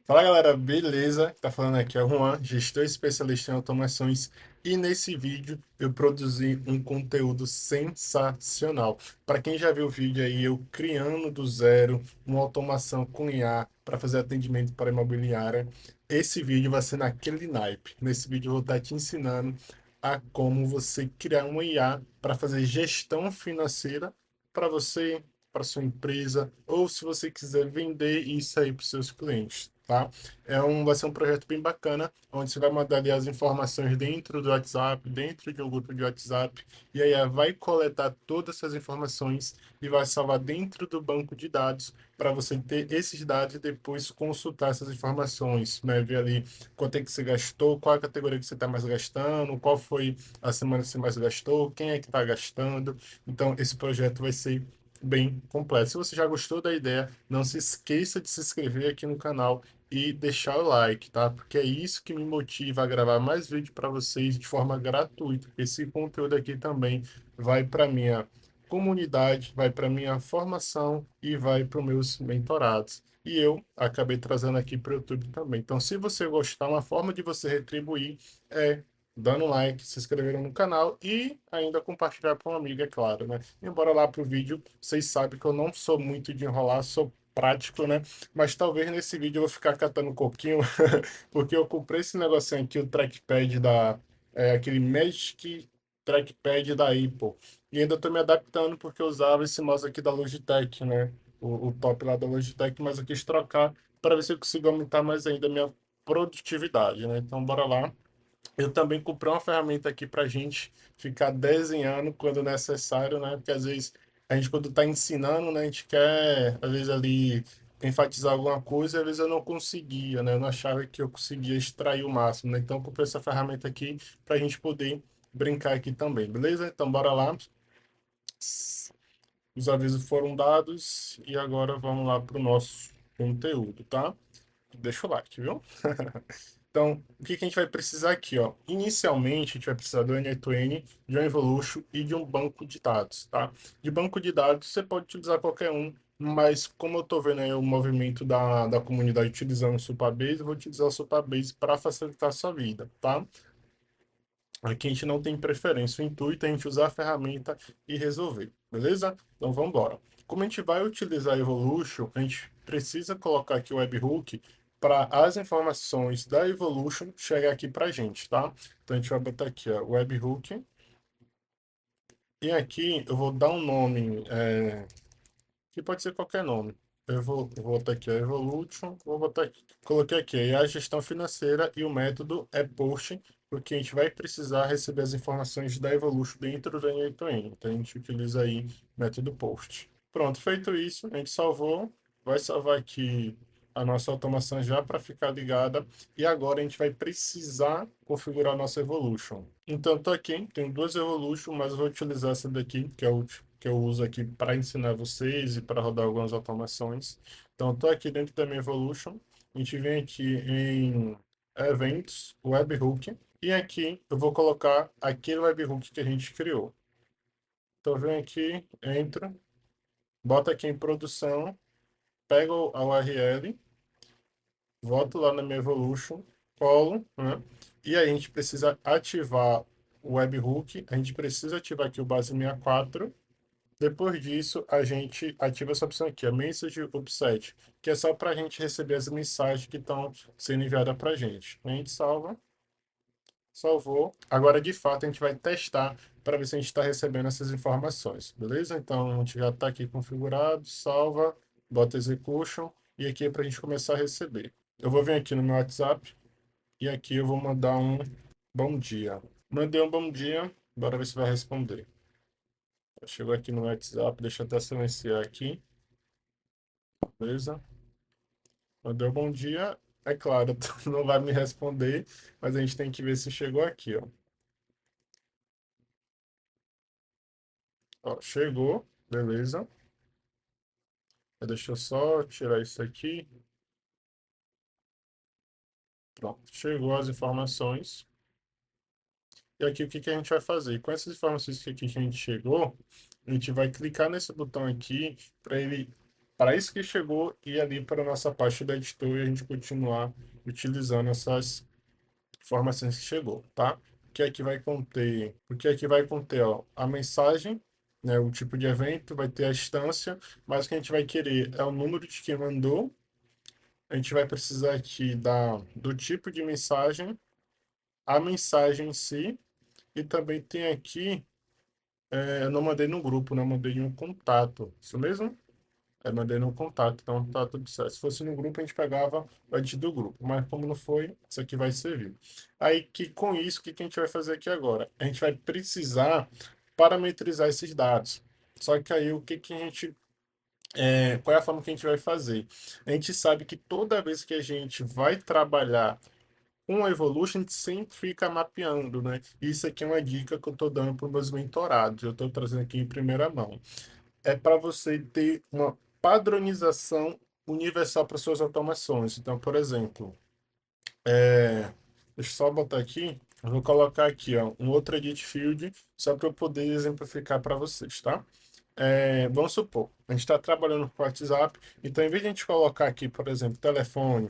Fala galera, beleza? Tá falando aqui é o Juan, gestor especialista em automações, e nesse vídeo eu produzi um conteúdo sensacional. Para quem já viu o vídeo aí, eu criando do zero uma automação com IA para fazer atendimento para imobiliária, esse vídeo vai ser naquele naipe. Nesse vídeo eu vou estar te ensinando a como você criar uma IA para fazer gestão financeira para você, para sua empresa, ou se você quiser vender isso aí para os seus clientes, tá? Vai ser um projeto bem bacana, onde você vai mandar ali as informações dentro do WhatsApp, dentro de um grupo de WhatsApp, e aí vai coletar todas essas informações e vai salvar dentro do banco de dados para você ter esses dados e depois consultar essas informações, né? Ver ali quanto é que você gastou, qual a categoria que você está mais gastando, qual foi a semana que você mais gastou, quem é que está gastando. Então, esse projeto vai ser bem completo. Se você já gostou da ideia, não se esqueça de se inscrever aqui no canal e deixar o like, tá? Porque é isso que me motiva a gravar mais vídeo para vocês de forma gratuita. Esse conteúdo aqui também vai para minha comunidade, vai para minha formação e vai para os meus mentorados. E eu acabei trazendo aqui para o YouTube também. Então, se você gostar, uma forma de você retribuir é dando like, se inscrevendo no canal e ainda compartilhar para um amigo, é claro, né? Embora lá pro vídeo, vocês sabem que eu não sou muito de enrolar, sou prático, né? Mas talvez nesse vídeo eu vou ficar catando um coquinho, porque eu comprei esse negocinho aqui, o trackpad aquele Magic Trackpad da Apple. E ainda estou me adaptando porque eu usava esse mouse aqui da Logitech, né? O top lá da Logitech, mas eu quis trocar para ver se eu consigo aumentar mais ainda a minha produtividade, né? Então, bora lá. Eu também comprei uma ferramenta aqui para a gente ficar desenhando quando necessário, né? Porque às vezes a gente, quando está ensinando, né, a gente quer, às vezes, ali enfatizar alguma coisa, e às vezes eu não conseguia, né? Eu não achava que eu conseguia extrair o máximo, né? Então, eu comprei essa ferramenta aqui para a gente poder brincar aqui também, beleza? Então, bora lá. Os avisos foram dados e agora vamos lá para o nosso conteúdo, tá? Deixa o like, viu? Então, o que que a gente vai precisar aqui, ó? Inicialmente, a gente vai precisar do N8N, de um Evolution e de um banco de dados, tá? De banco de dados, você pode utilizar qualquer um, mas como eu estou vendo aí o movimento da comunidade utilizando o Supabase, eu vou utilizar o Supabase para facilitar a sua vida, tá? Aqui a gente não tem preferência, o intuito é a gente usar a ferramenta e resolver, beleza? Então vamos embora. Como a gente vai utilizar Evolution, a gente precisa colocar aqui o webhook para as informações da Evolution chegar aqui para a gente, tá? Então a gente vai botar aqui, ó, webhook, e aqui eu vou dar um nome, que pode ser qualquer nome. Eu vou botar aqui a Evolution, vou botar aqui, coloquei aqui a gestão financeira e o método é post, porque a gente vai precisar receber as informações da Evolution dentro do N8N. Então a gente utiliza aí método post. Pronto, feito isso, a gente salvou, vai salvar aqui a nossa automação já para ficar ligada e agora a gente vai precisar configurar a nossa Evolution. Então, estou aqui, tenho duas Evolution, mas eu vou utilizar essa daqui, que é o que eu uso aqui para ensinar vocês e para rodar algumas automações. Então, estou aqui dentro da minha Evolution. A gente vem aqui em Eventos, Webhook, e aqui eu vou colocar aquele webhook que a gente criou. Então, vem aqui, entra, bota aqui em produção, pego a URL, volto lá na minha Evolution, colo, né? E aí a gente precisa ativar o webhook, a gente precisa ativar aqui o base 64. Depois disso, a gente ativa essa opção aqui, a Message Upset, que é só para a gente receber as mensagens que estão sendo enviadas para a gente. A gente salva, salvou. Agora, de fato, a gente vai testar para ver se a gente está recebendo essas informações, beleza? Então, a gente já está aqui configurado, salva, bota execution, e aqui é para a gente começar a receber. Eu vou vir aqui no meu WhatsApp, e aqui eu vou mandar um bom dia. Mandei um bom dia, bora ver se vai responder. Chegou aqui no WhatsApp, deixa eu até silenciar aqui. Beleza? Mandou bom dia. É claro, tu não vai me responder, mas a gente tem que ver se chegou aqui, ó. Ó, chegou, beleza. Deixa eu só tirar isso aqui. Pronto, chegou as informações. E aqui o que que a gente vai fazer? Com essas informações que aqui que a gente chegou, a gente vai clicar nesse botão aqui para ele para isso que chegou e ali para a nossa parte do editor e a gente continuar utilizando essas informações que chegou, tá? O que aqui vai conter, ó, a mensagem, né, o tipo de evento, vai ter a instância, mas o que a gente vai querer é o número de quem mandou. A gente vai precisar aqui do tipo de mensagem, a mensagem em si, e também tem aqui, eu não mandei no grupo, não mandei em um contato. Isso mesmo? Mandei no contato, então tá tudo certo. Se fosse no grupo, a gente pegava o ID do grupo, mas como não foi, isso aqui vai servir. Aí, com isso, o que a gente vai fazer aqui agora? A gente vai precisar parametrizar esses dados. Só que aí, qual é a forma que a gente vai fazer? A gente sabe que toda vez que a gente vai trabalhar com a Evolution, a gente sempre fica mapeando, né? Isso aqui é uma dica que eu estou dando para os meus mentorados, eu estou trazendo aqui em primeira mão. É para você ter uma padronização universal para suas automações. Então, por exemplo, deixa eu só botar aqui, eu vou colocar aqui, ó, um outro edit field, só para eu poder exemplificar para vocês, tá? Vamos supor, a gente está trabalhando com o WhatsApp, então em vez de a gente colocar aqui, por exemplo, telefone,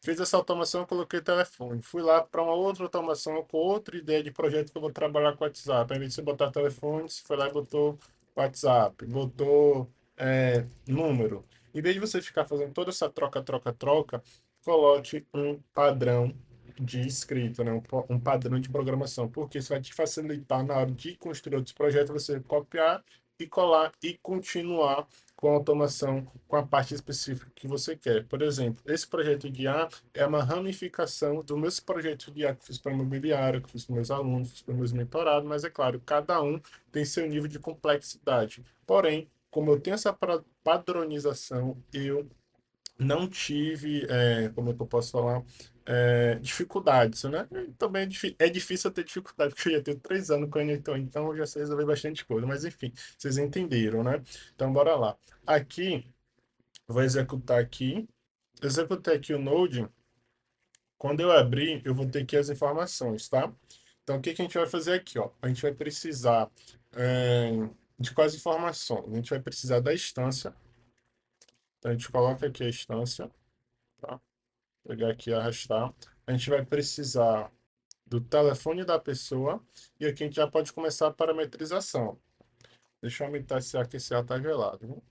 fiz essa automação, coloquei telefone. Fui lá para uma outra automação com outra ideia de projeto que eu vou trabalhar com WhatsApp. Ao invés de você botar telefone, você foi lá e botou WhatsApp, botou número. Em vez de você ficar fazendo toda essa troca, troca, troca, coloque um padrão de escrita, né? Um padrão de programação, porque isso vai te facilitar na hora de construir outros projetos, você copiar e colar e continuar com a automação, com a parte específica que você quer. Por exemplo, esse projeto de IA é uma ramificação do meu projeto de IA que fiz para a imobiliária, que fiz para meus alunos, fiz para meus mentorados, mas é claro, cada um tem seu nível de complexidade. Porém, como eu tenho essa padronização, eu não tive, como é que eu posso falar, dificuldades, né? Também é difícil eu ter dificuldade, porque eu já tenho 3 anos com a Aniton, então eu já sei resolver bastante coisa, mas enfim, vocês entenderam, né? Então, bora lá. Aqui, eu vou executar aqui, executei aqui o Node, quando eu abrir, eu vou ter aqui as informações, tá? Então, o que que a gente vai fazer aqui, ó? A gente vai precisar de quais informações? A gente vai precisar da instância, então a gente coloca aqui a instância, tá? Pegar aqui e arrastar. A gente vai precisar do telefone da pessoa e aqui a gente já pode começar a parametrização. Deixa eu aumentar esse ar, que esse ar tá gelado, viu?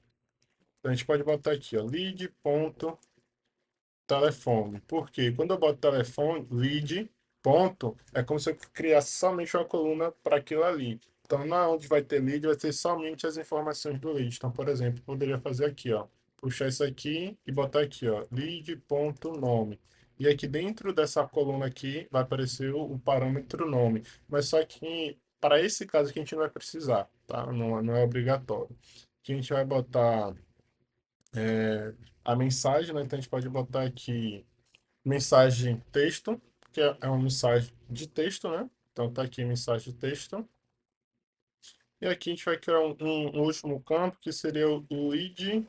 Então a gente pode botar aqui, ó, lead.telefone. Por quê? Quando eu boto telefone, lead, ponto, é como se eu criasse somente uma coluna para aquilo ali. Então, na onde vai ter lead, vai ter somente as informações do lead. Então, por exemplo, eu poderia fazer aqui, ó, puxar isso aqui e botar aqui, ó, lead.nome. E aqui dentro dessa coluna aqui vai aparecer o parâmetro nome. Mas só que para esse caso aqui a gente não vai precisar, tá? Não é obrigatório. Aqui a gente vai botar a mensagem, né? Então a gente pode botar aqui mensagem texto, que é uma mensagem de texto, né? Então tá aqui mensagem de texto. E aqui a gente vai criar um último campo que seria o lead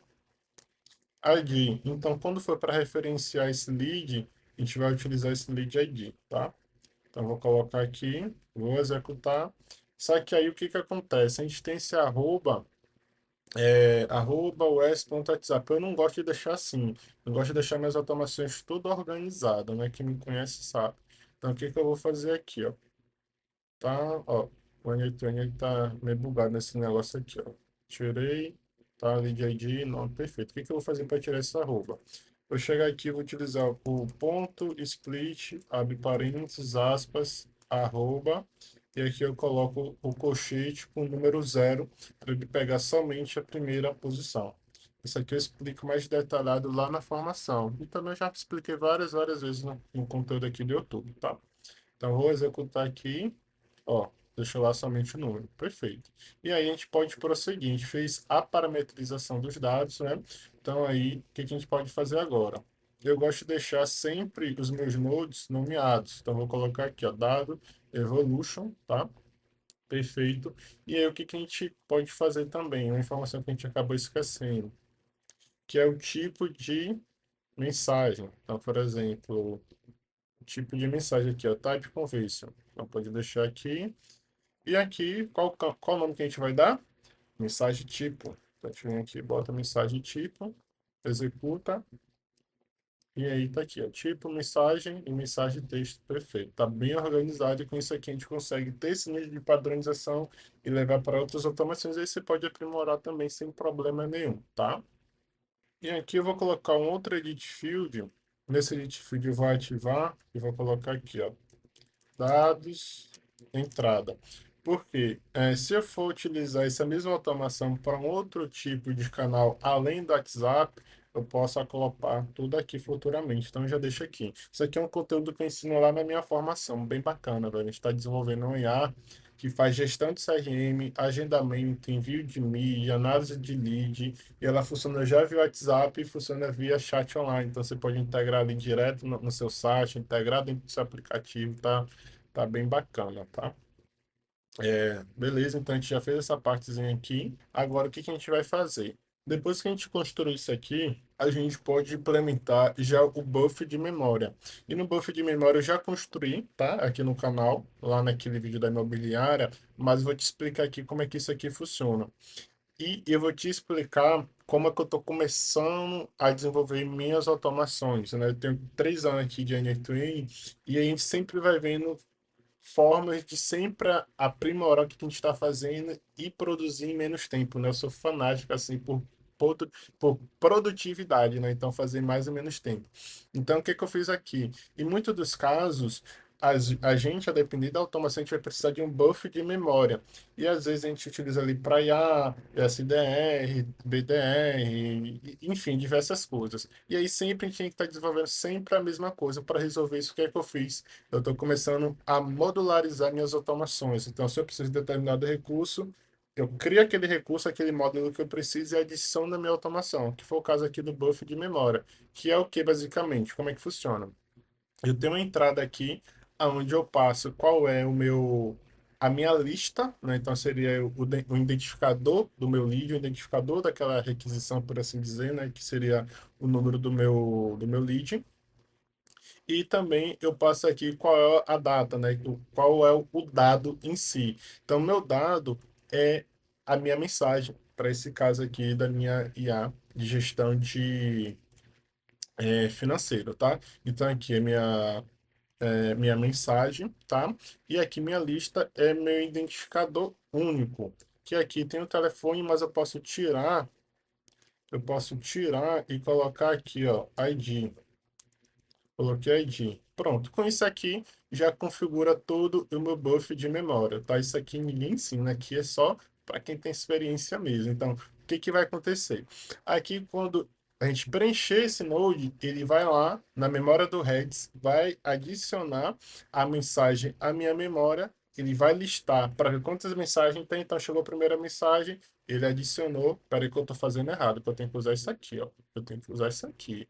ID. Então, quando for para referenciar esse lead, a gente vai utilizar esse lead ID, tá? Então, vou colocar aqui, vou executar. Só que aí o que que acontece? A gente tem esse arroba, arroba us.whatsapp. Eu não gosto de deixar assim. Eu gosto de deixar minhas automações tudo organizado, né? Quem me conhece sabe. Então, o que que eu vou fazer aqui, ó? Tá, ó. O NTN tá meio bugado nesse negócio aqui, ó. Tirei, tá ali de ID, não, perfeito. O que que eu vou fazer para tirar essa arroba? Vou chegar aqui, vou utilizar o ponto split, abre parênteses, aspas, arroba, e aqui eu coloco o colchete com o número 0 para ele pegar somente a primeira posição. Isso aqui eu explico mais detalhado lá na formação. E também eu já expliquei várias vezes no conteúdo aqui do YouTube, tá? Então, vou executar aqui, ó, deixou lá somente o número, perfeito. E aí a gente pode prosseguir, a gente fez a parametrização dos dados, né? Então, aí, o que que a gente pode fazer agora? Eu gosto de deixar sempre os meus nodes nomeados. Então, vou colocar aqui, ó, dado evolution, tá? Perfeito. E aí, o que que a gente pode fazer também? Uma informação que a gente acabou esquecendo, que é o tipo de mensagem. Então, por exemplo, tipo de mensagem aqui, ó, type convention. Então pode deixar aqui. E aqui, qual o nome que a gente vai dar? Mensagem tipo. A gente vem aqui, bota mensagem tipo, executa, e aí tá aqui, ó, tipo, mensagem e mensagem de texto, perfeito. Tá bem organizado e com isso aqui a gente consegue ter esse nível de padronização e levar para outras automações. Aí você pode aprimorar também sem problema nenhum, tá? E aqui eu vou colocar um outro edit field. Nesse edit field eu vou ativar e vou colocar aqui, ó, dados, entrada. Porque se eu for utilizar essa mesma automação para um outro tipo de canal além do WhatsApp, eu posso acoplar tudo aqui futuramente. Então, já deixo aqui. Isso aqui é um conteúdo que eu ensino lá na minha formação, bem bacana, velho. A gente está desenvolvendo um IA que faz gestão de CRM, agendamento, envio de mídia, análise de lead, e ela funciona já via WhatsApp e funciona via chat online. Então, você pode integrar ali direto no seu site, integrar dentro do seu aplicativo, tá? Tá bem bacana, tá? Beleza, então a gente já fez essa partezinha aqui. Agora, o que que a gente vai fazer? Depois que a gente construir isso aqui, a gente pode implementar já o buff de memória. E no buff de memória eu já construí, tá? Aqui no canal, lá naquele vídeo da imobiliária, mas eu vou te explicar aqui como é que isso aqui funciona. E eu vou te explicar como é que eu estou começando a desenvolver minhas automações, né? Eu tenho 3 anos aqui de N8N e a gente sempre vai vendo formas de sempre aprimorar o que a gente está fazendo e produzir em menos tempo, né? Eu sou fanático, assim, por produtividade, né? Então, fazer mais em menos tempo. Então, o que que eu fiz aqui? Em muitos dos casos, a gente, a depender da automação, a gente vai precisar de um buff de memória. E, às vezes, a gente utiliza ali para IA, SDR, BDR, enfim, diversas coisas. E aí, sempre a gente tem que estar desenvolvendo sempre a mesma coisa para resolver isso. O que é que eu fiz? Eu estou começando a modularizar minhas automações. Então, se eu preciso de determinado recurso, eu crio aquele recurso, aquele módulo que eu preciso e adiciono na minha automação, que foi o caso aqui do buff de memória, que é o que basicamente? Como é que funciona? Eu tenho uma entrada aqui onde eu passo qual é a minha lista, né? Então seria o identificador do meu lead, o identificador daquela requisição, por assim dizer, né? Que seria o número do meu lead. E também eu passo aqui qual é a data, né? Qual é o dado em si. Então, meu dado é a minha mensagem, para esse caso aqui da minha IA de gestão de financeiro, tá? Então, aqui é minha mensagem, tá? E aqui minha lista é meu identificador único, que aqui tem o telefone, mas eu posso tirar e colocar aqui, ó, ID. Coloquei ID. Pronto, com isso aqui já configura todo o meu buff de memória, tá? Isso aqui ninguém ensina, aqui é só para quem tem experiência mesmo. Então, o que que vai acontecer? Aqui, quando a gente preencher esse node, ele vai lá na memória do Redis, vai adicionar a mensagem à minha memória, ele vai listar para ver quantas mensagens tem. Então, chegou a primeira mensagem, ele adicionou. Peraí que eu estou fazendo errado, que eu tenho que usar isso aqui, ó. Eu tenho que usar isso aqui.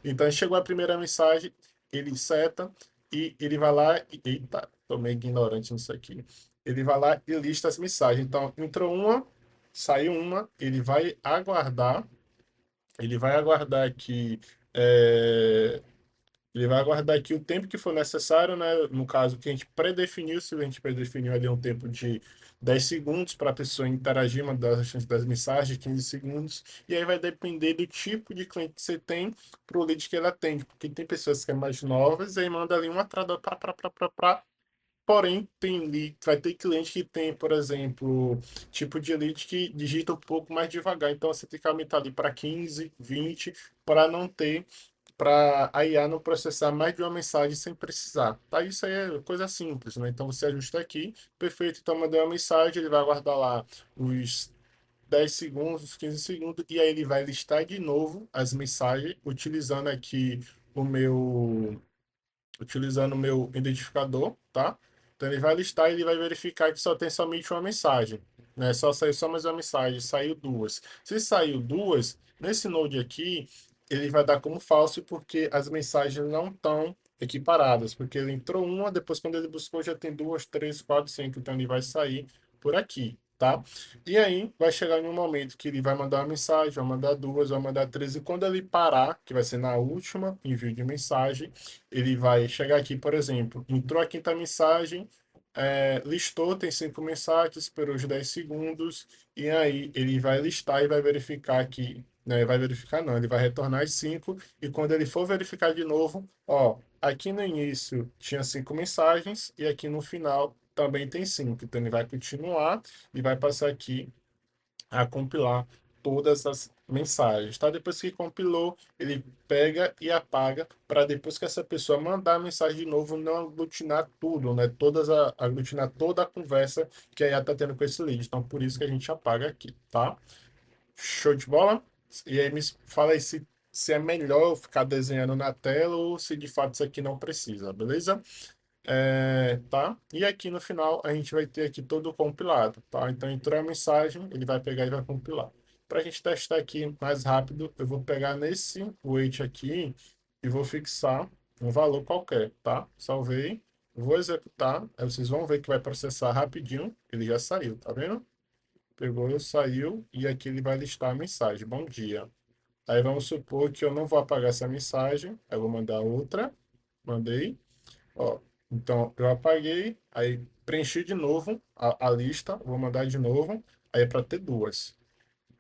Então, chegou a primeira mensagem, ele seta e ele vai lá e... Eita, tô meio ignorante nisso aqui. Ele vai lá e lista as mensagens. Então, entrou uma, saiu uma, ele vai aguardar aqui, é, ele vai aguardar aqui o tempo que for necessário, né? No caso, que a gente predefiniu, se a gente predefiniu ali um tempo de 10 segundos para a pessoa interagir, mandar das mensagens, 15 segundos, e aí vai depender do tipo de cliente que você tem para o lead que ele atende, porque tem pessoas que são mais novas e aí manda ali uma entrada para. Porém, vai ter cliente que tem, por exemplo, tipo de lead que digita um pouco mais devagar. Então, você tem que aumentar ali para 15, 20, para não ter para a IA não processar mais de uma mensagem sem precisar. Tá? Isso aí é coisa simples, né? Então você ajusta aqui, perfeito. Então mandei uma mensagem, ele vai guardar lá os 10 segundos, os 15 segundos, e aí ele vai listar de novo as mensagens, utilizando o meu identificador, tá? Então ele vai listar e ele vai verificar que só tem somente uma mensagem, né? Só saiu só mais uma mensagem, saiu duas. Se saiu duas, nesse node aqui, ele vai dar como falso porque as mensagens não estão equiparadas, porque ele entrou uma, depois quando ele buscou já tem duas, três, quatro, cinco, então ele vai sair por aqui, tá? E aí vai chegar em um momento que ele vai mandar uma mensagem, vai mandar duas, vai mandar três, e quando ele parar, que vai ser na última envio de mensagem, ele vai chegar aqui, por exemplo, entrou a quinta mensagem, listou, tem 5 mensagens, esperou os 10 segundos, e aí ele vai listar e vai verificar aqui, né? Vai verificar não, ele vai retornar as 5, e quando ele for verificar de novo, ó, aqui no início tinha 5 mensagens, e aqui no final também tem 5. Então ele vai continuar e vai passar aqui a compilar todas as mensagens, tá? Depois que compilou, ele pega e apaga para depois que essa pessoa mandar a mensagem de novo, não aglutinar tudo, né? Aglutinar toda a conversa que a IA tá tendo com esse lead. Então, por isso que a gente apaga aqui, tá? Show de bola? E aí me fala aí se é melhor eu ficar desenhando na tela ou se de fato isso aqui não precisa, beleza? Tá? E aqui no final a gente vai ter aqui todo o compilado, tá? Então entrou a mensagem, ele vai pegar e vai compilar. Para a gente testar aqui mais rápido, eu vou pegar nesse weight aqui e vou fixar um valor qualquer, tá? Salvei, vou executar, aí vocês vão ver que vai processar rapidinho, ele já saiu, tá vendo? Pegou, saiu e aqui ele vai listar a mensagem, bom dia. Aí vamos supor que eu não vou apagar essa mensagem, aí eu vou mandar outra, mandei. Ó, então, eu apaguei, aí preenchi de novo a lista, vou mandar de novo, aí é para ter duas.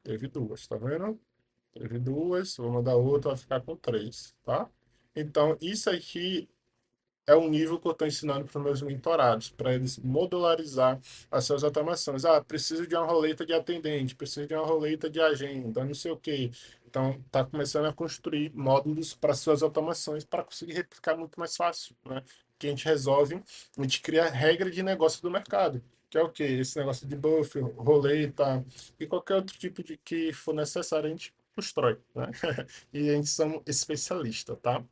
Teve duas, tá vendo? Teve duas, vou mandar outra, vai ficar com três, tá? Então, isso aqui é o nível que eu estou ensinando para os meus mentorados, para eles modularizar as suas automações. Ah, preciso de uma roleta de atendente, preciso de uma roleta de agenda, não sei o quê. Então, está começando a construir módulos para suas automações para conseguir replicar muito mais fácil, né? Que a gente resolve, a gente cria regra de negócio do mercado, que é o quê? Esse negócio de buffer, roleta e qualquer outro tipo de que for necessário, a gente constrói, né? E a gente somos especialista, tá?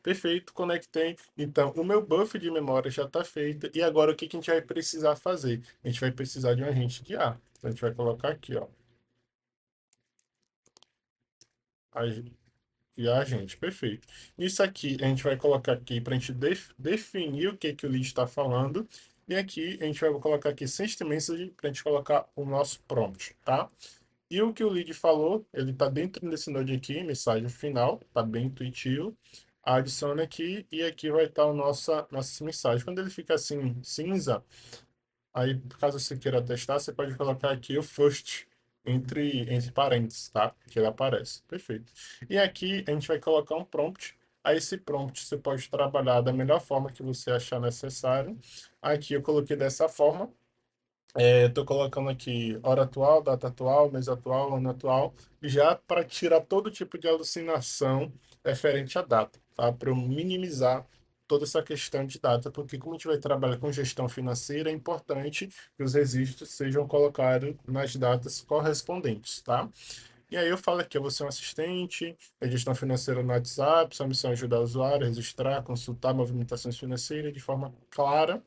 Perfeito, conectei. Então, o meu buffer de memória já está feito. E agora, o que que a gente vai precisar fazer? A gente vai precisar de um agente de A. Então, a gente vai colocar aqui, ó, de agente. Perfeito. Isso aqui, a gente vai colocar aqui para a gente definir o que que o lead está falando. E aqui, a gente vai colocar aqui System Message para a gente colocar o nosso prompt, tá? E o que o lead falou, ele está dentro desse node aqui, mensagem final, tá bem intuitivo. Adiciona aqui e aqui vai estar nossa mensagem. Quando ele fica assim, cinza, aí caso você queira testar, você pode colocar aqui o first entre parênteses, tá? Que ele aparece. Perfeito. E aqui a gente vai colocar um prompt. Aí esse prompt você pode trabalhar da melhor forma que você achar necessário. Aqui eu coloquei dessa forma. Estou colocando aqui hora atual, data atual, mês atual, ano atual, já para tirar todo tipo de alucinação referente à data, tá? Para eu minimizar toda essa questão de data, porque como a gente vai trabalhar com gestão financeira, é importante que os registros sejam colocados nas datas correspondentes, tá? E aí eu falo aqui, eu vou ser um assistente, é gestão financeira no WhatsApp, sua missão é ajudar o usuário a registrar, consultar movimentações financeiras de forma clara,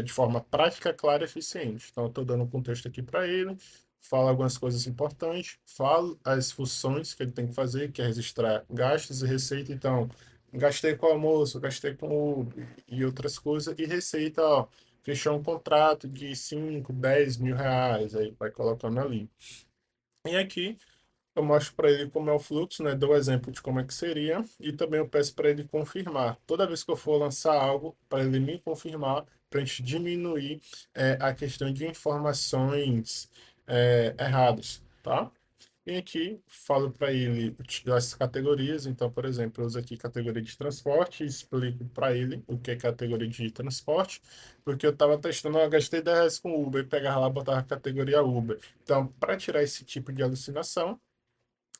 de forma prática, clara e eficiente. Então, eu estou dando um contexto aqui para ele, falo algumas coisas importantes, falo as funções que ele tem que fazer, que é registrar gastos e receita. Então, gastei com almoço, gastei com Uber e outras coisas, e receita, ó, fechou um contrato de 5, 10 mil reais, aí vai colocando ali. E aqui eu mostro para ele como é o fluxo, né? Dou o exemplo de como é que seria e também eu peço para ele confirmar. Toda vez que eu for lançar algo, para ele me confirmar, para a gente diminuir a questão de informações erradas, tá? E aqui falo para ele as categorias. Então, por exemplo, eu uso aqui categoria de transporte e explico para ele o que é categoria de transporte, porque eu estava testando, eu gastei 10 reais com Uber, e pegava lá e botava a categoria Uber. Então, para tirar esse tipo de alucinação,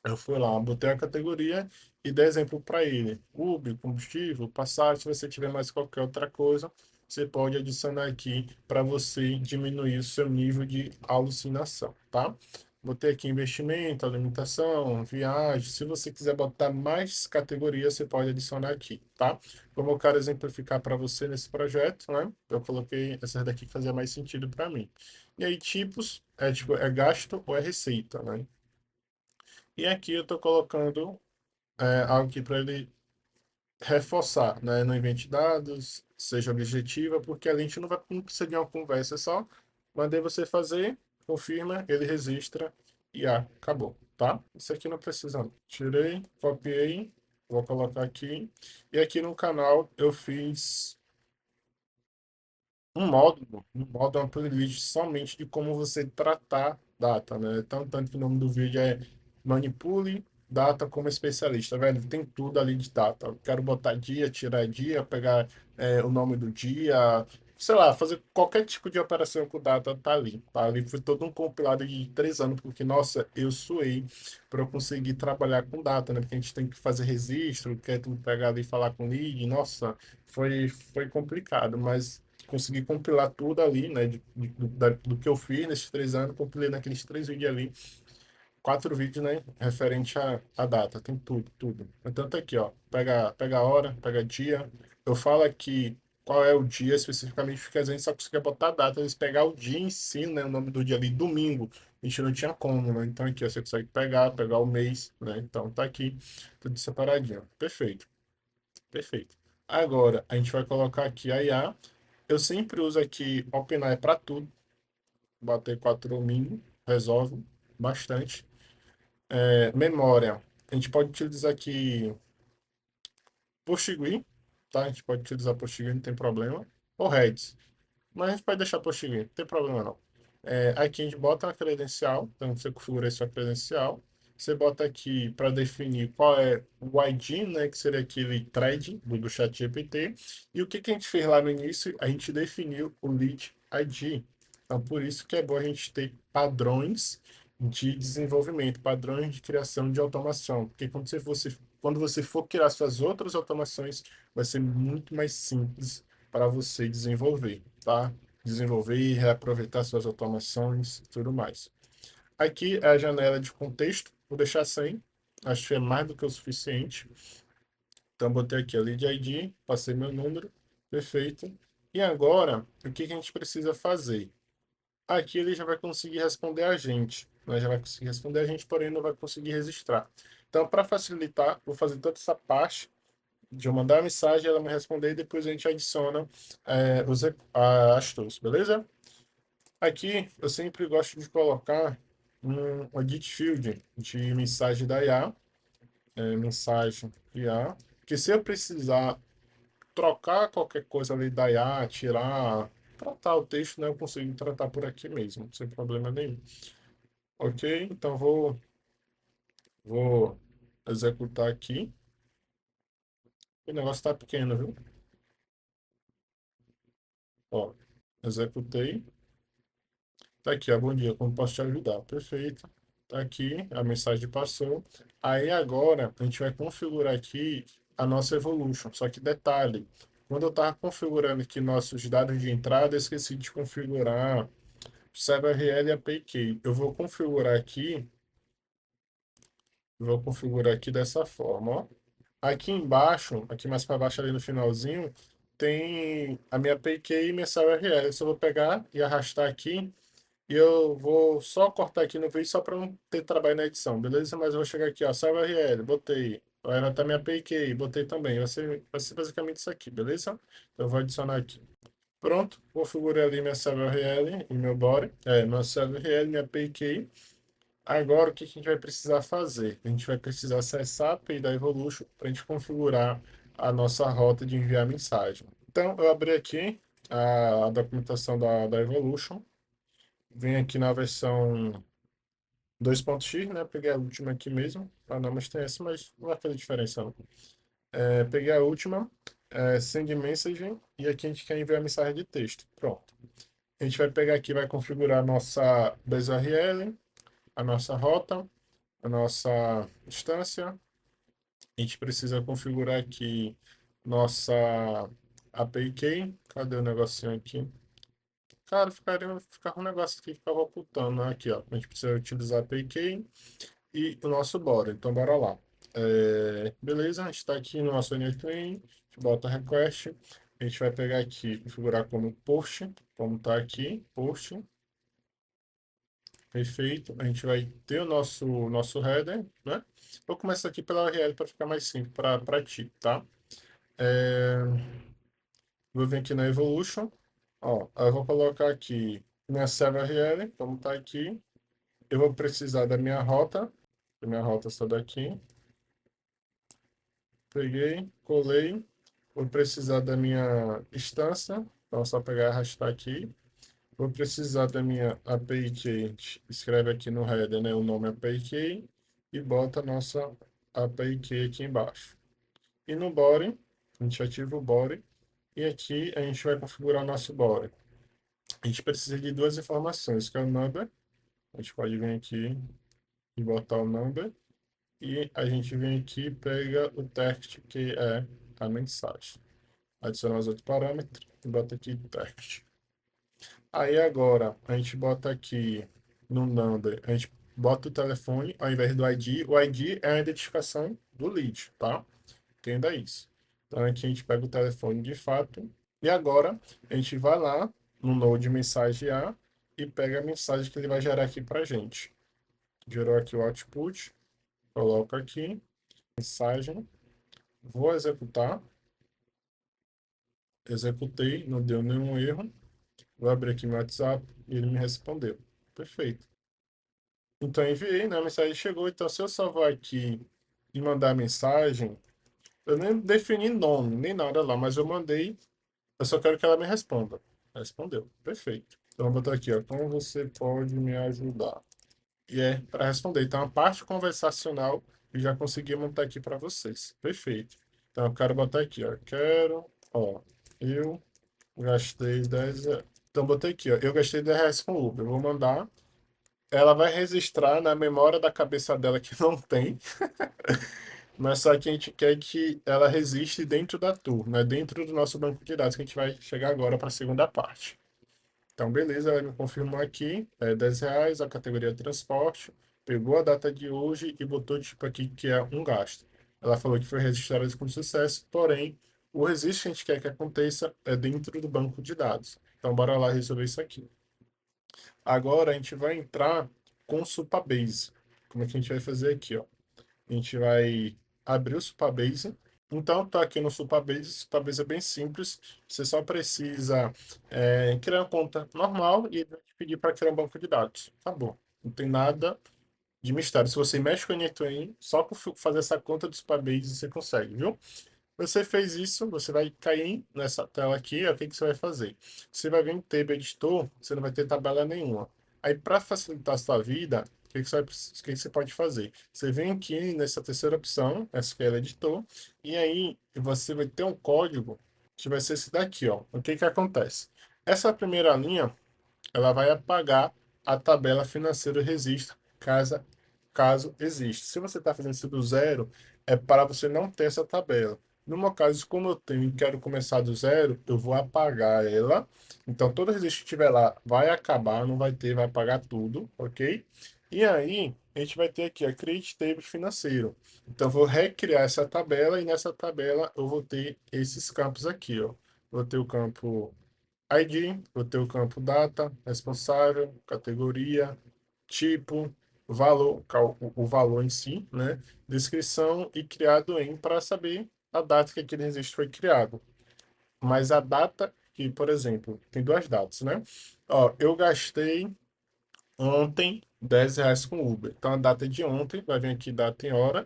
eu fui lá, botei a categoria e dei exemplo para ele. Uber, combustível, passagem, se você tiver mais qualquer outra coisa, você pode adicionar aqui para você diminuir o seu nível de alucinação, tá? Botei aqui investimento, alimentação, viagem. Se você quiser botar mais categorias, você pode adicionar aqui, tá? Como eu quero exemplificar para você nesse projeto, né? Eu coloquei essas daqui que fazia mais sentido para mim. E aí, tipos, tipo, é gasto ou é receita, né? E aqui eu estou colocando algo aqui para ele reforçar, né? Não invente dados, seja objetiva, porque a gente não precisa de uma conversa, é só mandei você fazer, confirma, ele registra e acabou, tá? Isso aqui não precisa, não. Tirei, copiei, vou colocar aqui. E aqui no canal eu fiz um modo é uma playlist somente de como você tratar data, né? Tanto que o nome do vídeo é Manipule Data como especialista, velho. Tem tudo ali de data. Eu quero botar dia, tirar dia, pegar o nome do dia, sei lá, fazer qualquer tipo de operação com data, tá ali. Tá ali foi todo um compilado de 3 anos, porque, nossa, eu suei para eu conseguir trabalhar com data, né? Porque a gente tem que fazer registro, quer tu pegar ali e falar com o lead, nossa, foi complicado, mas consegui compilar tudo ali, né, do que eu fiz nesses 3 anos, compilei naqueles 3 vídeos ali, 4 vídeos, né, referente à data, tem tudo, tudo. Então tá aqui, ó, pega a hora, pega dia, eu falo aqui qual é o dia especificamente, porque às vezes só conseguia botar a data, eles pegar o dia em si, né, o nome do dia ali, domingo, a gente não tinha como, né, então aqui ó, você consegue pegar o mês, né, então tá aqui, tudo separadinho, perfeito, perfeito. Agora, a gente vai colocar aqui a IA. Eu sempre uso aqui OpenAI para tudo. Bater 4 domingo, resolve bastante. Memória. A gente pode utilizar aqui Postgre, tá? A gente pode utilizar Postgre, não tem problema. Ou Redis. Mas a gente pode deixar Postgre, não tem problema não. Aqui a gente bota a credencial, então você configura aí sua credencial. Você bota aqui para definir qual é o ID, né, que seria aquele thread do chat GPT. E o que que a gente fez lá no início? A gente definiu o lead ID. Então, por isso que é bom a gente ter padrões de desenvolvimento, padrões de criação de automação. Porque quando você for criar suas outras automações, vai ser muito mais simples para você desenvolver, tá? Desenvolver e reaproveitar suas automações e tudo mais. Aqui é a janela de contexto, vou deixar sem, acho que é mais do que o suficiente. Então, botei aqui a lead ID, passei meu número, perfeito. E agora, o que que a gente precisa fazer? Aqui ele já vai conseguir responder a gente, né? Já vai conseguir responder a gente, porém não vai conseguir registrar. Então, para facilitar, vou fazer toda essa parte de eu mandar a mensagem, ela me responder e depois a gente adiciona as tools, beleza? Aqui eu sempre gosto de colocar um edit field de mensagem da IA, mensagem IA, que se eu precisar trocar qualquer coisa ali da IA, tirar, tratar o texto, né, eu consigo tratar por aqui mesmo, sem problema nenhum. Ok? Então vou executar aqui. O negócio tá pequeno, viu? Ó, executei. Tá aqui, ó, bom dia, como posso te ajudar? Perfeito. Tá aqui, a mensagem passou. Aí agora a gente vai configurar aqui a nossa Evolution. Só que detalhe, quando eu estava configurando aqui nossos dados de entrada, eu esqueci de configurar o CyberRL e a API. Eu vou configurar aqui dessa forma, ó. Aqui embaixo, aqui mais para baixo ali no finalzinho, tem a minha API e minha CyberRL. Eu só vou pegar e arrastar aqui. E eu vou só cortar aqui no vídeo só para não ter trabalho na edição, beleza? Mas eu vou chegar aqui, ó, salve URL, botei. Vai anotar minha API, botei também. Vai ser basicamente isso aqui, beleza? Então eu vou adicionar aqui. Pronto, configurei ali minha salve URL e meu body. Meu salve URL, minha API. Agora o que a gente vai precisar fazer? A gente vai precisar acessar a API da Evolution para a gente configurar a nossa rota de enviar mensagem. Então eu abri aqui a documentação da Evolution. Vem aqui na versão 2.x, né? Peguei a última aqui mesmo. Ah, não, mas tem essa, mas não vai fazer diferença, não. Peguei a última, send messaging, e aqui a gente quer enviar mensagem de texto. Pronto. A gente vai pegar aqui, vai configurar a nossa base URL, a nossa rota, a nossa instância. A gente precisa configurar aqui nossa API Key. Cadê o negocinho aqui? Cara, ficava um negócio aqui que ficava ocultando, né? Aqui, ó. A gente precisa utilizar a API Key e o nosso bora. Então, bora lá. Beleza, a gente está aqui no nosso NetClean, a gente bota request, a gente vai pegar aqui, configurar como post, como está aqui, post, perfeito. A gente vai ter o nosso header, né? Vou começar aqui pela URL para ficar mais simples para ti, tá? É, vou vir aqui na Evolution, ó, eu vou colocar aqui minha server URL, como está aqui. Eu vou precisar da minha rota está daqui. Peguei, colei. Vou precisar da minha instância. Então, é só pegar e arrastar aqui. Vou precisar da minha API Key. Escreve aqui no header, né, o nome API Key e bota a nossa API Key aqui embaixo. E no body, a gente ativa o body e aqui a gente vai configurar o nosso body. A gente precisa de duas informações, que é o number. A gente pode vir aqui e botar o number. E a gente vem aqui e pega o text, que é a mensagem. Adiciona os outros parâmetros e bota aqui text. Aí agora a gente bota aqui no number, a gente bota o telefone ao invés do ID. O ID é a identificação do lead, tá? Entenda isso. Então aqui a gente pega o telefone de fato. E agora a gente vai lá no node mensagem A e pega a mensagem que ele vai gerar aqui pra gente. Gerou aqui o output, coloca aqui, mensagem, vou executar. Executei, não deu nenhum erro. Vou abrir aqui meu WhatsApp e ele me respondeu. Perfeito. Então enviei, né? A mensagem chegou. Então, se eu salvar aqui e mandar a mensagem, eu nem defini nome, nem nada lá, mas eu mandei. Eu só quero que ela me responda. Respondeu. Perfeito. Então, eu vou botar aqui, ó. Como você pode me ajudar? E é para responder. Então, a parte conversacional eu já consegui montar aqui para vocês. Perfeito. Então, eu quero botar aqui, ó. Quero, ó. Eu gastei 10 reais. Então, botei aqui, ó. Eu gastei 10 reais com Uber. Eu vou mandar. Ela vai registrar na memória da cabeça dela que não tem, mas só que a gente quer que ela resiste dentro da tour, né? Dentro do nosso banco de dados, que a gente vai chegar agora para a segunda parte. Então, beleza, ela me confirmou aqui, é 10 reais, a categoria transporte, pegou a data de hoje e botou tipo aqui que é um gasto. Ela falou que foi registrado com sucesso, porém, o registro que a gente quer que aconteça é dentro do banco de dados. Então, bora lá resolver isso aqui. Agora a gente vai entrar com o Supabase. Como é que a gente vai fazer aqui, ó? A gente vai abrir o Supabase. Então, tá aqui no Supabase. O Supabase é bem simples. Você só precisa criar uma conta normal e ele vai te pedir para criar um banco de dados. Tá bom. Não tem nada de mistério. Se você mexe com o N2N, só por fazer essa conta do Supabase você consegue, viu? Você fez isso, você vai cair nessa tela aqui, ó, o que que você vai fazer? Você vai vir em Table Editor, você não vai ter tabela nenhuma. Aí, para facilitar a sua vida, o que que você pode fazer? Você vem aqui nessa terceira opção, SQL Editor, e aí você vai ter um código que vai ser esse daqui, ó. O que que acontece? Essa primeira linha, ela vai apagar a tabela financeira registro, caso exista. Se você está fazendo isso do zero, é para você não ter essa tabela. No meu caso, como eu tenho e quero começar do zero, eu vou apagar ela. Então, todo registro que tiver lá vai acabar, não vai ter, vai apagar tudo, ok? E aí, a gente vai ter aqui a Create Table Financeiro. Então, eu vou recriar essa tabela e nessa tabela eu vou ter esses campos aqui, ó. Vou ter o campo ID, vou ter o campo data, responsável, categoria, tipo, valor, o valor em si, né? Descrição e criado em para saber a data que aquele registro foi criado. Mas a data que, por exemplo, tem duas datas, né? Ó, eu gastei ontem 10 reais com Uber. Então a data é de ontem, vai vir aqui data e hora.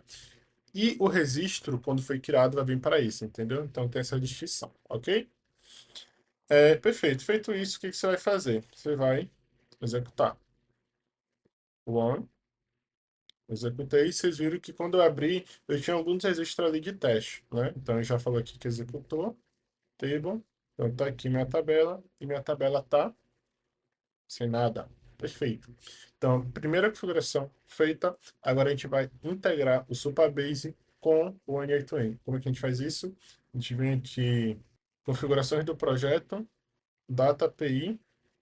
E o registro, quando foi criado, vai vir para isso, entendeu? Então tem essa distinção, ok? Perfeito. Feito isso, o que que você vai fazer? Você vai executar. One, executei. Vocês viram que quando eu abri, eu tinha alguns registros ali de teste, né? Então, eu já falou aqui que executou. Table. Então, tá aqui minha tabela. E minha tabela tá sem nada. Perfeito. Então, primeira configuração feita. Agora, a gente vai integrar o Supabase com o N8N. Como é que a gente faz isso? A gente vem aqui, configurações do projeto, Data API.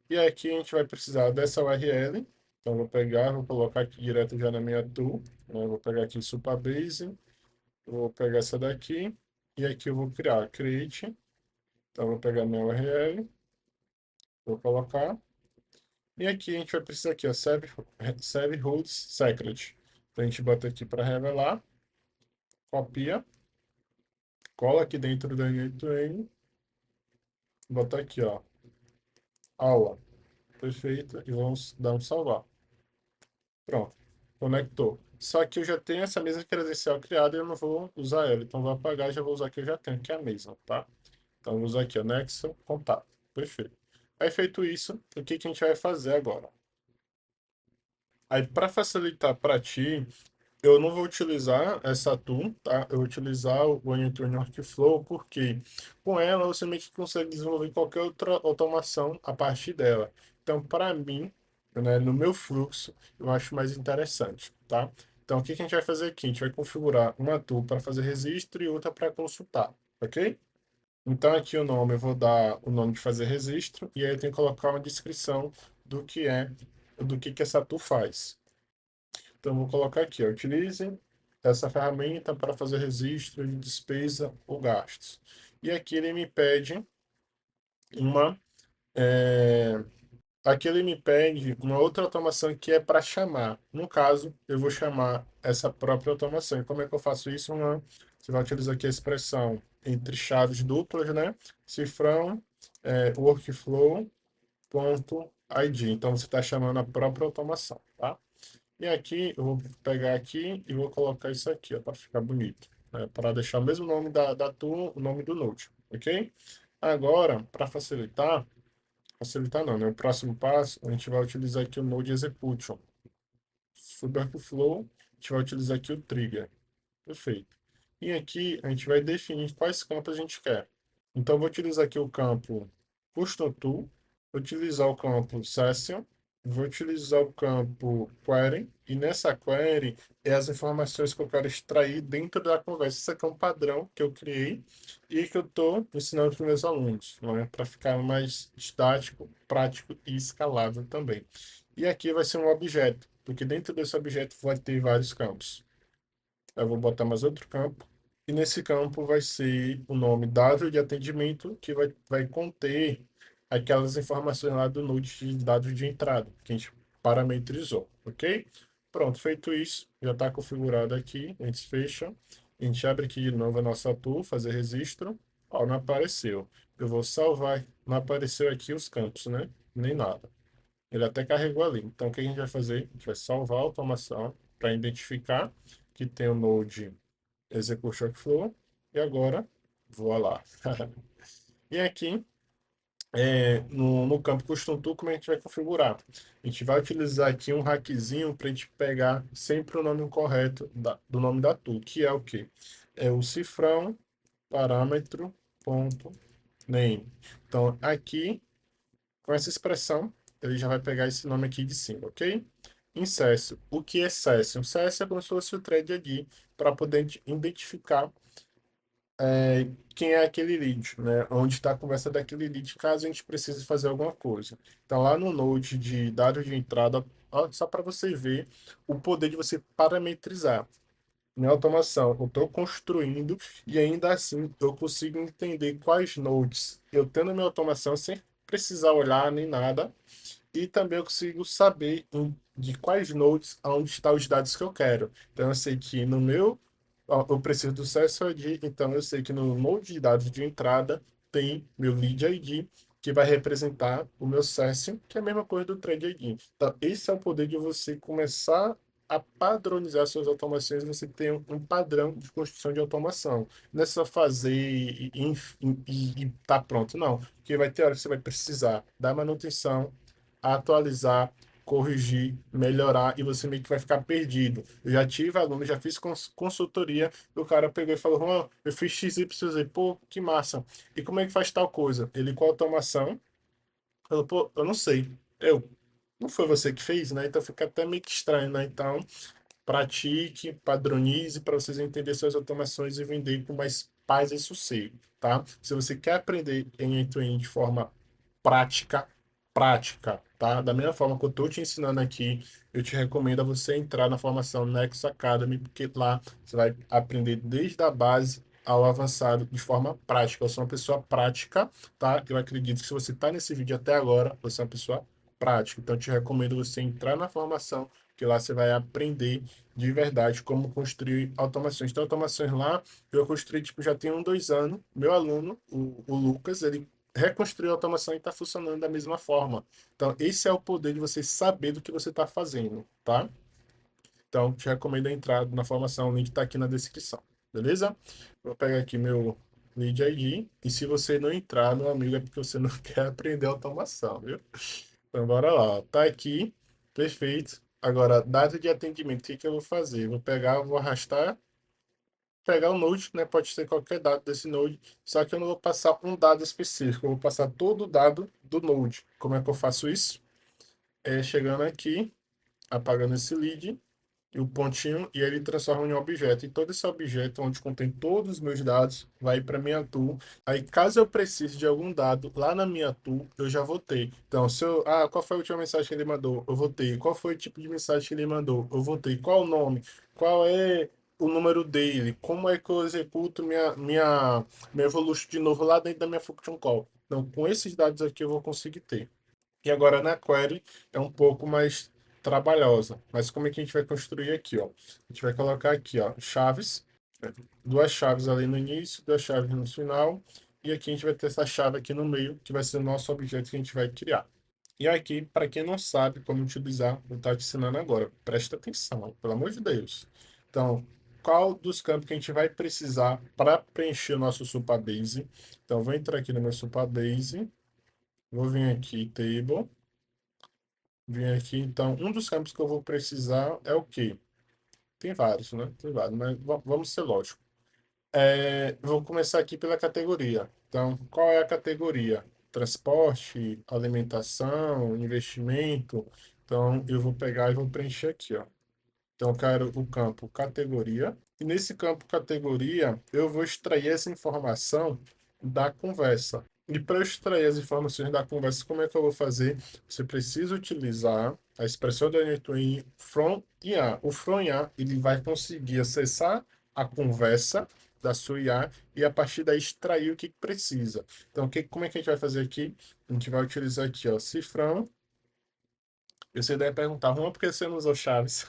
E aqui a gente vai precisar dessa URL. Então, vou pegar, vou colocar aqui direto já na minha tool, né? Vou pegar aqui Supabase, vou pegar essa daqui, e aqui eu vou criar create. Então, vou pegar minha URL, vou colocar, e aqui a gente vai precisar aqui, ó, serve holds secret. Então, a gente bota aqui para revelar, copia, cola aqui dentro do N8N, bota aqui, ó, aula, perfeito, e vamos dar um salvar. Pronto, conectou. Só que eu já tenho essa mesma credencial criada e eu não vou usar ela. Então, vou apagar e já vou usar a que eu já tenho, que é a mesma, tá? Então, vou usar aqui, anexo, contato. Perfeito. Aí, feito isso, o que que a gente vai fazer agora? Aí, para facilitar para ti, eu não vou utilizar essa tool, tá? Eu vou utilizar o Anytune Workflow, porque com ela você meio que consegue desenvolver qualquer outra automação a partir dela. Então, para mim, né, no meu fluxo, eu acho mais interessante, tá? Então, o que que a gente vai fazer aqui? A gente vai configurar uma tool para fazer registro e outra para consultar, ok? Então, aqui o nome, eu vou dar o nome de fazer registro, e aí eu tenho que colocar uma descrição do que essa tool faz. Então, vou colocar aqui, ó, utilize essa ferramenta para fazer registro de despesa ou gastos. E aqui ele me pede uma, é, aqui ele me pede uma outra automação que é para chamar. No caso, eu vou chamar essa própria automação. E como é que eu faço isso? Você vai utilizar aqui a expressão entre chaves duplas, né? Cifrão, workflow.id. Então, você está chamando a própria automação, tá? E aqui eu vou pegar aqui e vou colocar isso aqui, para ficar bonito, né? Para deixar o mesmo nome da tool, o nome do Node, ok? Agora, para facilitar, facilitar não, né? O próximo passo, a gente vai utilizar aqui o Node Execution. Superflow, a gente vai utilizar aqui o Trigger. Perfeito. E aqui a gente vai definir quais campos a gente quer. Então, eu vou utilizar aqui o campo Custom Tool, vou utilizar o campo Session, vou utilizar o campo Query, e nessa query é as informações que eu quero extrair dentro da conversa. Isso aqui é um padrão que eu criei e que eu estou ensinando para os meus alunos, não é? Para ficar mais didático, prático e escalável também. E aqui vai ser um objeto, porque dentro desse objeto vai ter vários campos. Eu vou botar mais outro campo. E nesse campo vai ser o nome dado de atendimento, que vai conter aquelas informações lá do Node de dados de entrada, que a gente parametrizou, ok? Pronto, feito isso, já está configurado aqui. A gente fecha. A gente abre aqui de novo a nossa tool, fazer registro. Ó, não apareceu. Eu vou salvar. Não apareceu aqui os campos, né? Nem nada. Ele até carregou ali. Então, o que a gente vai fazer? A gente vai salvar a automação para identificar que tem o Node Execute Workflow. E agora, voa lá. E aqui, no campo Custom Tool, como a gente vai configurar? A gente vai utilizar aqui um hackzinho para a gente pegar sempre o nome correto do nome da tool, que é o quê? É o cifrão parâmetro ponto name. Então, aqui, com essa expressão, ele já vai pegar esse nome aqui de cima, ok? Em Session, o que é Session? Session é como se fosse o thread ID para poder identificar quem é aquele lead, né? Onde está a conversa daquele lead, caso a gente precise fazer alguma coisa. Então, lá no Node de dados de entrada, ó, só para você ver o poder de você parametrizar. Minha automação, eu estou construindo e ainda assim eu consigo entender quais nodes eu tenho na minha automação sem precisar olhar nem nada. E também eu consigo saber de quais nodes, onde estão os dados que eu quero. Então, eu sei que no meu, ó, eu preciso do Session ID, então eu sei que no node de dados de entrada tem meu Lead ID, que vai representar o meu Session, que é a mesma coisa do Trade ID. Então, esse é o poder de você começar a padronizar suas automações, você tem um padrão de construção de automação. Não é só fazer e tá pronto, não. Porque vai ter hora que você vai precisar da manutenção, atualizar, corrigir, melhorar, e você meio que vai ficar perdido. Eu já tive aluno, já fiz consultoria, e o cara pegou e falou: Juan, eu fiz X, Y, Z, pô, que massa. E como é que faz tal coisa? Ele com automação, falou: pô, eu não sei. Não foi você que fez, né? Então fica até meio que estranho, né? Então, pratique, padronize para vocês entenderem suas automações e vender com mais paz e sossego, tá? Se você quer aprender em end-to-end de forma prática, prática, tá? Da mesma forma que eu estou te ensinando aqui, eu te recomendo a você entrar na formação Nexus Academy, porque lá você vai aprender desde a base ao avançado de forma prática. Eu sou uma pessoa prática, tá? Eu acredito que se você está nesse vídeo até agora, você é uma pessoa prática. Então, eu te recomendo você entrar na formação, que lá você vai aprender de verdade como construir automações. Então, automações lá, eu construí, tipo, já tem 2 anos. Meu aluno, o Lucas, ele reconstruiu a automação e está funcionando da mesma forma. Então, esse é o poder de você saber do que você está fazendo, tá? Então, te recomendo entrar na formação, o link está aqui na descrição, beleza? Vou pegar aqui meu. Lead ID. E se você não entrar, meu amigo, é porque você não quer aprender automação, viu? Então, bora lá. Ó. Tá aqui. Perfeito. Agora, data de atendimento. O que que eu vou fazer? Vou pegar, vou arrastar, pegar o node, né? Pode ser qualquer dado desse node. Só que eu não vou passar um dado específico. Eu vou passar todo o dado do node. Como é que eu faço isso? É chegando aqui, apagando esse lead e o pontinho, e aí ele transforma em um objeto. E todo esse objeto, onde contém todos os meus dados, vai para minha tool. Aí, caso eu precise de algum dado lá na minha tool, eu já vou ter. Então, se eu, qual foi a última mensagem que ele mandou? Eu vou ter. Qual foi o tipo de mensagem que ele mandou? Eu vou ter. Qual o nome? Qual é o número dele? Como é que eu executo minha evolution de novo lá dentro da minha function call? Então, com esses dados aqui, eu vou conseguir ter. E agora na query é um pouco mais trabalhosa. Mas como é que a gente vai construir aqui, ó? A gente vai colocar aqui, ó, chaves, né? Duas chaves ali no início, duas chaves no final, e aqui a gente vai ter essa chave aqui no meio, que vai ser o nosso objeto que a gente vai criar. E aqui, para quem não sabe como utilizar, eu estou te ensinando agora. Presta atenção, pelo amor de Deus. Então, qual dos campos que a gente vai precisar para preencher o nosso Supabase? Então, vou entrar aqui no meu Supabase, vou vir aqui, Table, vim aqui, então, um dos campos que eu vou precisar é o quê? Tem vários, né? Tem vários, mas vamos ser lógico. Vou começar aqui pela categoria. Então, qual é a categoria? Transporte, alimentação, investimento. Então, eu vou pegar e vou preencher aqui, ó. Então, eu quero o campo categoria. E nesse campo categoria, eu vou extrair essa informação da conversa. E para eu extrair as informações da conversa, como é que eu vou fazer? Você precisa utilizar a expressão do N2N from IA. O from IA, ele vai conseguir acessar a conversa da sua IA e a partir daí extrair o que precisa. Então, como é que a gente vai fazer aqui? A gente vai utilizar aqui, ó, cifrão. Você deve perguntar, Juan, por que você não usou chaves?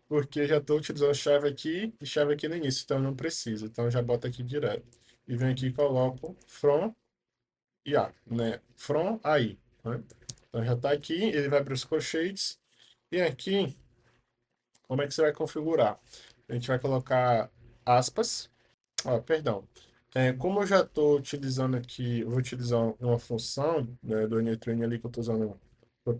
Porque eu já estou utilizando chave aqui e chave aqui no início, então não precisa. Então já bota aqui direto. E vem aqui e coloco from e a, né? From aí, né? Então já está aqui, ele vai para os colchetes. E aqui, como é que você vai configurar? A gente vai colocar aspas. Perdão. Como eu já estou utilizando aqui, eu vou utilizar uma função, né, do NetRain ali que eu tô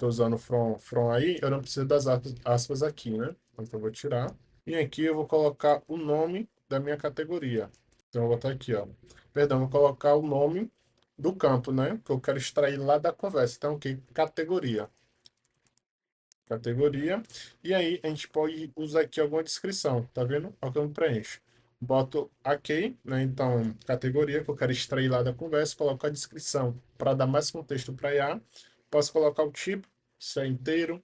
usando from aí, eu não preciso das aspas aqui, né? Então eu vou tirar. E aqui eu vou colocar o nome da minha categoria. Então eu vou botar aqui, ó. Perdão, vou colocar o nome do campo, né? Que eu quero extrair lá da conversa. Então, aqui, categoria. Categoria. E aí a gente pode usar aqui alguma descrição, tá vendo? Olha como preenche. Boto aqui, né? Então, categoria que eu quero extrair lá da conversa, coloco a descrição para dar mais contexto para IA. Posso colocar o tipo, se é inteiro,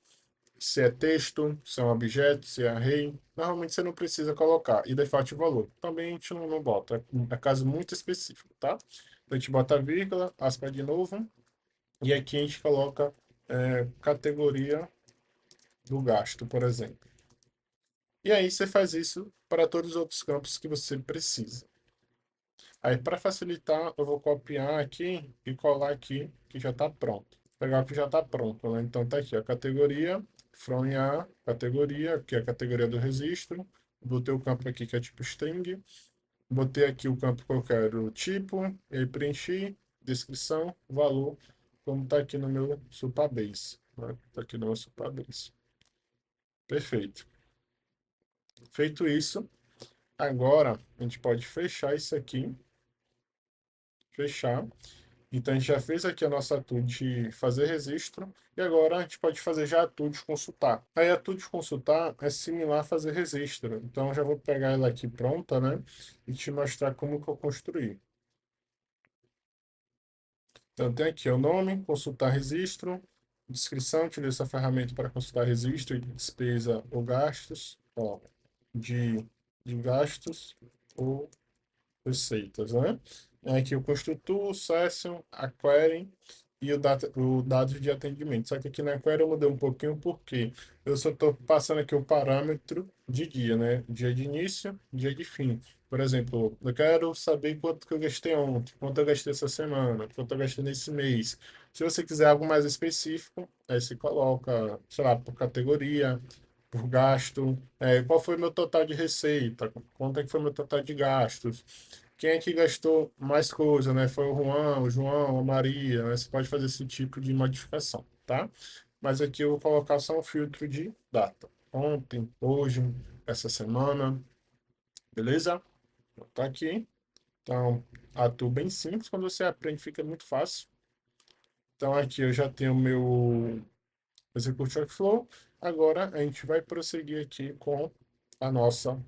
se é texto, se é um objeto, se é array. Normalmente você não precisa colocar. E default valor. Também a gente não bota. É caso muito específico, tá? Então a gente bota a vírgula, aspas de novo. E aqui a gente coloca categoria do gasto, por exemplo. E aí você faz isso para todos os outros campos que você precisa. Aí, para facilitar, eu vou copiar aqui e colar aqui, que já está pronto. Pegar o que já está pronto, né? Então, tá aqui a categoria, from a categoria, que é a categoria do registro. Botei o campo aqui que é tipo string. Botei aqui o campo que eu quero, tipo, e aí preenchi, descrição, valor, como está aqui no meu Supabase. Né? Tá aqui no meu Supabase. Perfeito. Feito isso, agora a gente pode fechar isso aqui, fechar. Então a gente já fez aqui a nossa tool de fazer registro e agora a gente pode fazer já a tool de consultar. Aí a tool de consultar é similar a fazer registro. Então eu já vou pegar ela aqui pronta, né? E te mostrar como que eu construí. Então tem aqui o nome, consultar registro, descrição, utiliza essa ferramenta para consultar registro de despesa ou gastos, ó, de, de gastos ou receitas, né? Aqui o construtor, o session, a query e o dados de atendimento. Só que aqui na query eu mudei um pouquinho porque eu só estou passando aqui o parâmetro de dia, né? Dia de início, dia de fim. Por exemplo, eu quero saber quanto que eu gastei ontem, quanto eu gastei essa semana, quanto eu gastei nesse mês. Se você quiser algo mais específico, aí você coloca, sei lá, por categoria, por gasto, qual foi meu total de receita, quanto é que foi meu total de gastos, quem é que gastou mais coisa, né? Foi o João, a Maria, né? Você pode fazer esse tipo de modificação, tá? Mas aqui eu vou colocar só um filtro de data. Ontem, hoje, essa semana, beleza? Tá aqui. Então, atua bem simples. Quando você aprende, fica muito fácil. Então, aqui eu já tenho o meu Execute Workflow. Agora, a gente vai prosseguir aqui com a nossa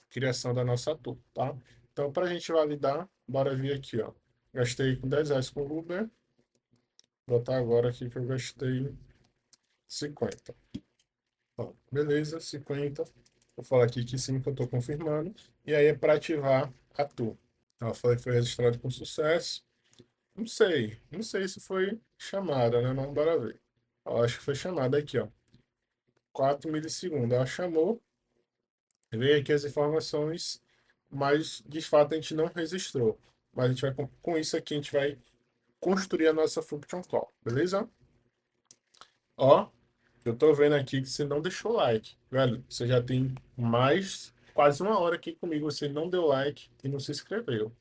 criação da nossa tour, tá? Então, para a gente validar, bora vir aqui, ó. Gastei com R$ 10 com o Uber. Vou botar agora aqui que eu gastei 50. Ó, beleza, 50. Vou falar aqui que sim, que eu estou confirmando. E aí é para ativar a tour. Então, eu falei que foi registrado com sucesso. Não sei se foi chamada, né? Não, bora ver. Ó, acho que foi chamada aqui, ó. 4 milissegundos. Ela chamou, veio aqui as informações, mas de fato a gente não registrou. Mas a gente vai, com isso aqui, a gente vai construir a nossa function call, beleza? Ó, eu tô vendo aqui que você não deixou like, velho. Você já tem mais, quase uma hora aqui comigo, você não deu like e não se inscreveu.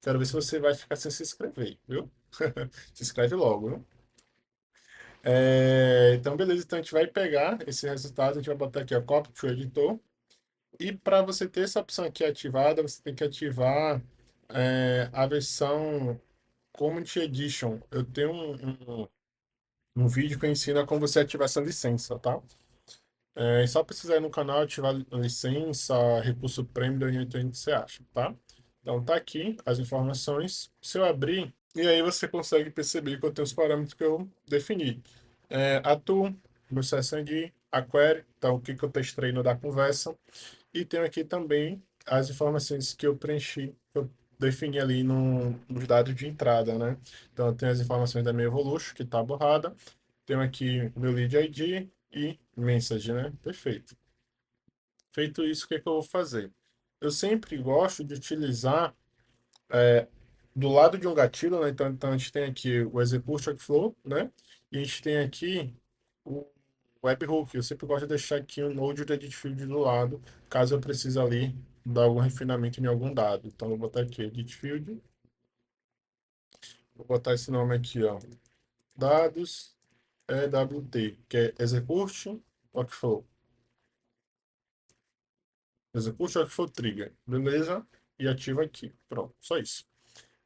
Quero ver se você vai ficar sem se inscrever, viu? Se inscreve logo, viu? Então, beleza. Então, a gente vai pegar esse resultado, a gente vai botar aqui, ó, copy to editor. E para você ter essa opção aqui ativada, você tem que ativar a versão Community Edition. Eu tenho um vídeo que ensina como você ativar essa licença, tá? É só precisar ir no canal, ativar a licença, recurso premium da Unity, você acha, tá? Então tá aqui as informações. Se eu abrir, e aí você consegue perceber que eu tenho os parâmetros que eu defini. A tool, meu session ID, a query, então o que que eu estou extraindo da conversa. E tenho aqui também as informações que eu preenchi, que eu defini ali nos dados de entrada, né? Então, eu tenho as informações da minha Evolution, que está borrada. Tenho aqui meu lead ID e message, né? Perfeito. Feito isso, o que é que eu vou fazer? Eu sempre gosto de utilizar do lado de um gatilho, né? Então a gente tem aqui o Execute Workflow, né? E a gente tem aqui o webhook. Eu sempre gosto de deixar aqui um node de edit field do lado, caso eu precise ali dar algum refinamento em algum dado. Então, eu vou botar aqui edit field, vou botar esse nome aqui, ó, dados EWT, que é Execute Workflow. Execute Workflow Trigger, beleza? E ativa aqui. Pronto, só isso.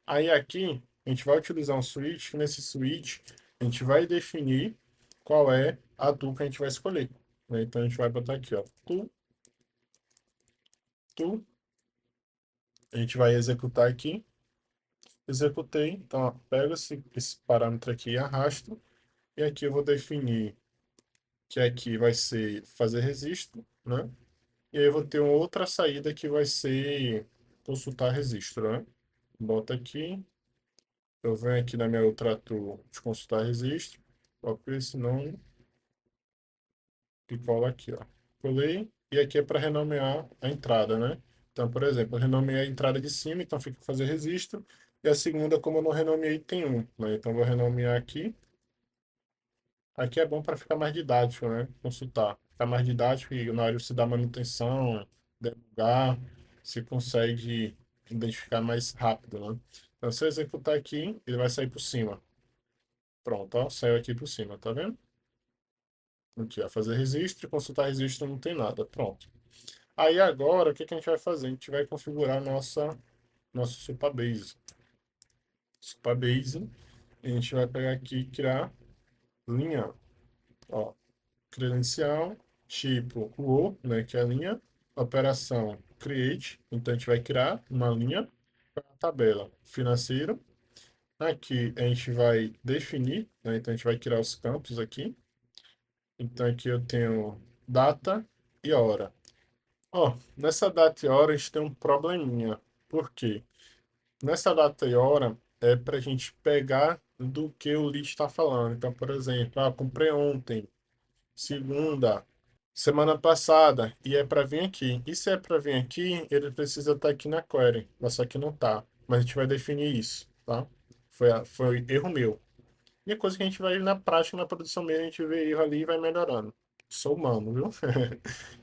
Aí aqui, a gente vai utilizar um switch, nesse switch, a gente vai definir qual é a tool que a gente vai escolher, né? Então, a gente vai botar aqui, ó, tool, a gente vai executar aqui. Executei, então ó, pego esse parâmetro aqui e arrasto. E aqui eu vou definir que aqui vai ser fazer registro, né? E aí eu vou ter uma outra saída que vai ser consultar registro, né? Bota aqui, eu venho aqui na minha outra tool de consultar registro, copio esse nome e colo aqui, ó. Colei, e aqui é para renomear a entrada, né? Então, por exemplo, eu renomeei a entrada de cima, então fica fazer registro. E a segunda, como eu não renomeei, tem um, né? Então, eu vou renomear aqui. Aqui é bom para ficar mais didático, né? Consultar. Ficar mais didático e na hora de você dar manutenção, debugar, você consegue identificar mais rápido, né? Então, se eu executar aqui, ele vai sair por cima. Pronto, ó, saiu aqui por cima, tá vendo? Aqui, ó, fazer registro, consultar registro não tem nada. Pronto. Aí agora, o que que a gente vai fazer? A gente vai configurar nosso Supabase. Supabase, a gente vai pegar aqui e criar linha, ó, credencial, tipo o, né, que é a linha, operação create, então a gente vai criar uma linha para a tabela financeiro. Aqui a gente vai definir, né, então a gente vai criar os campos aqui. Então aqui eu tenho data e hora. Ó, nessa data e hora a gente tem um probleminha. Por quê? Nessa data e hora é para a gente pegar do que o lead está falando. Então, por exemplo, comprei ontem, segunda, semana passada, e é para vir aqui. E se é para vir aqui, ele precisa estar aqui na query, mas só que não tá. Mas a gente vai definir isso, tá? Foi erro meu. E a coisa que a gente vai na prática, na produção mesmo, a gente vê erro ali e vai melhorando. Sou humano, viu?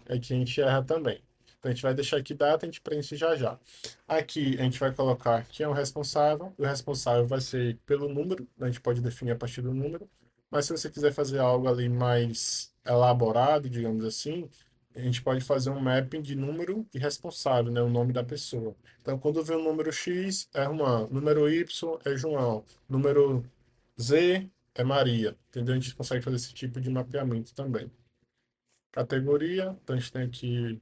É que a gente erra também. Então a gente vai deixar aqui data, a gente preenche já já. Aqui a gente vai colocar quem é o responsável. O responsável vai ser pelo número, a gente pode definir a partir do número. Mas se você quiser fazer algo ali mais elaborado, digamos assim, a gente pode fazer um mapping de número e responsável, né? O nome da pessoa. Então, quando vê o número X, é Juan. Número Y é João. Número Z é Maria. Entendeu? A gente consegue fazer esse tipo de mapeamento também. Categoria, então a gente tem aqui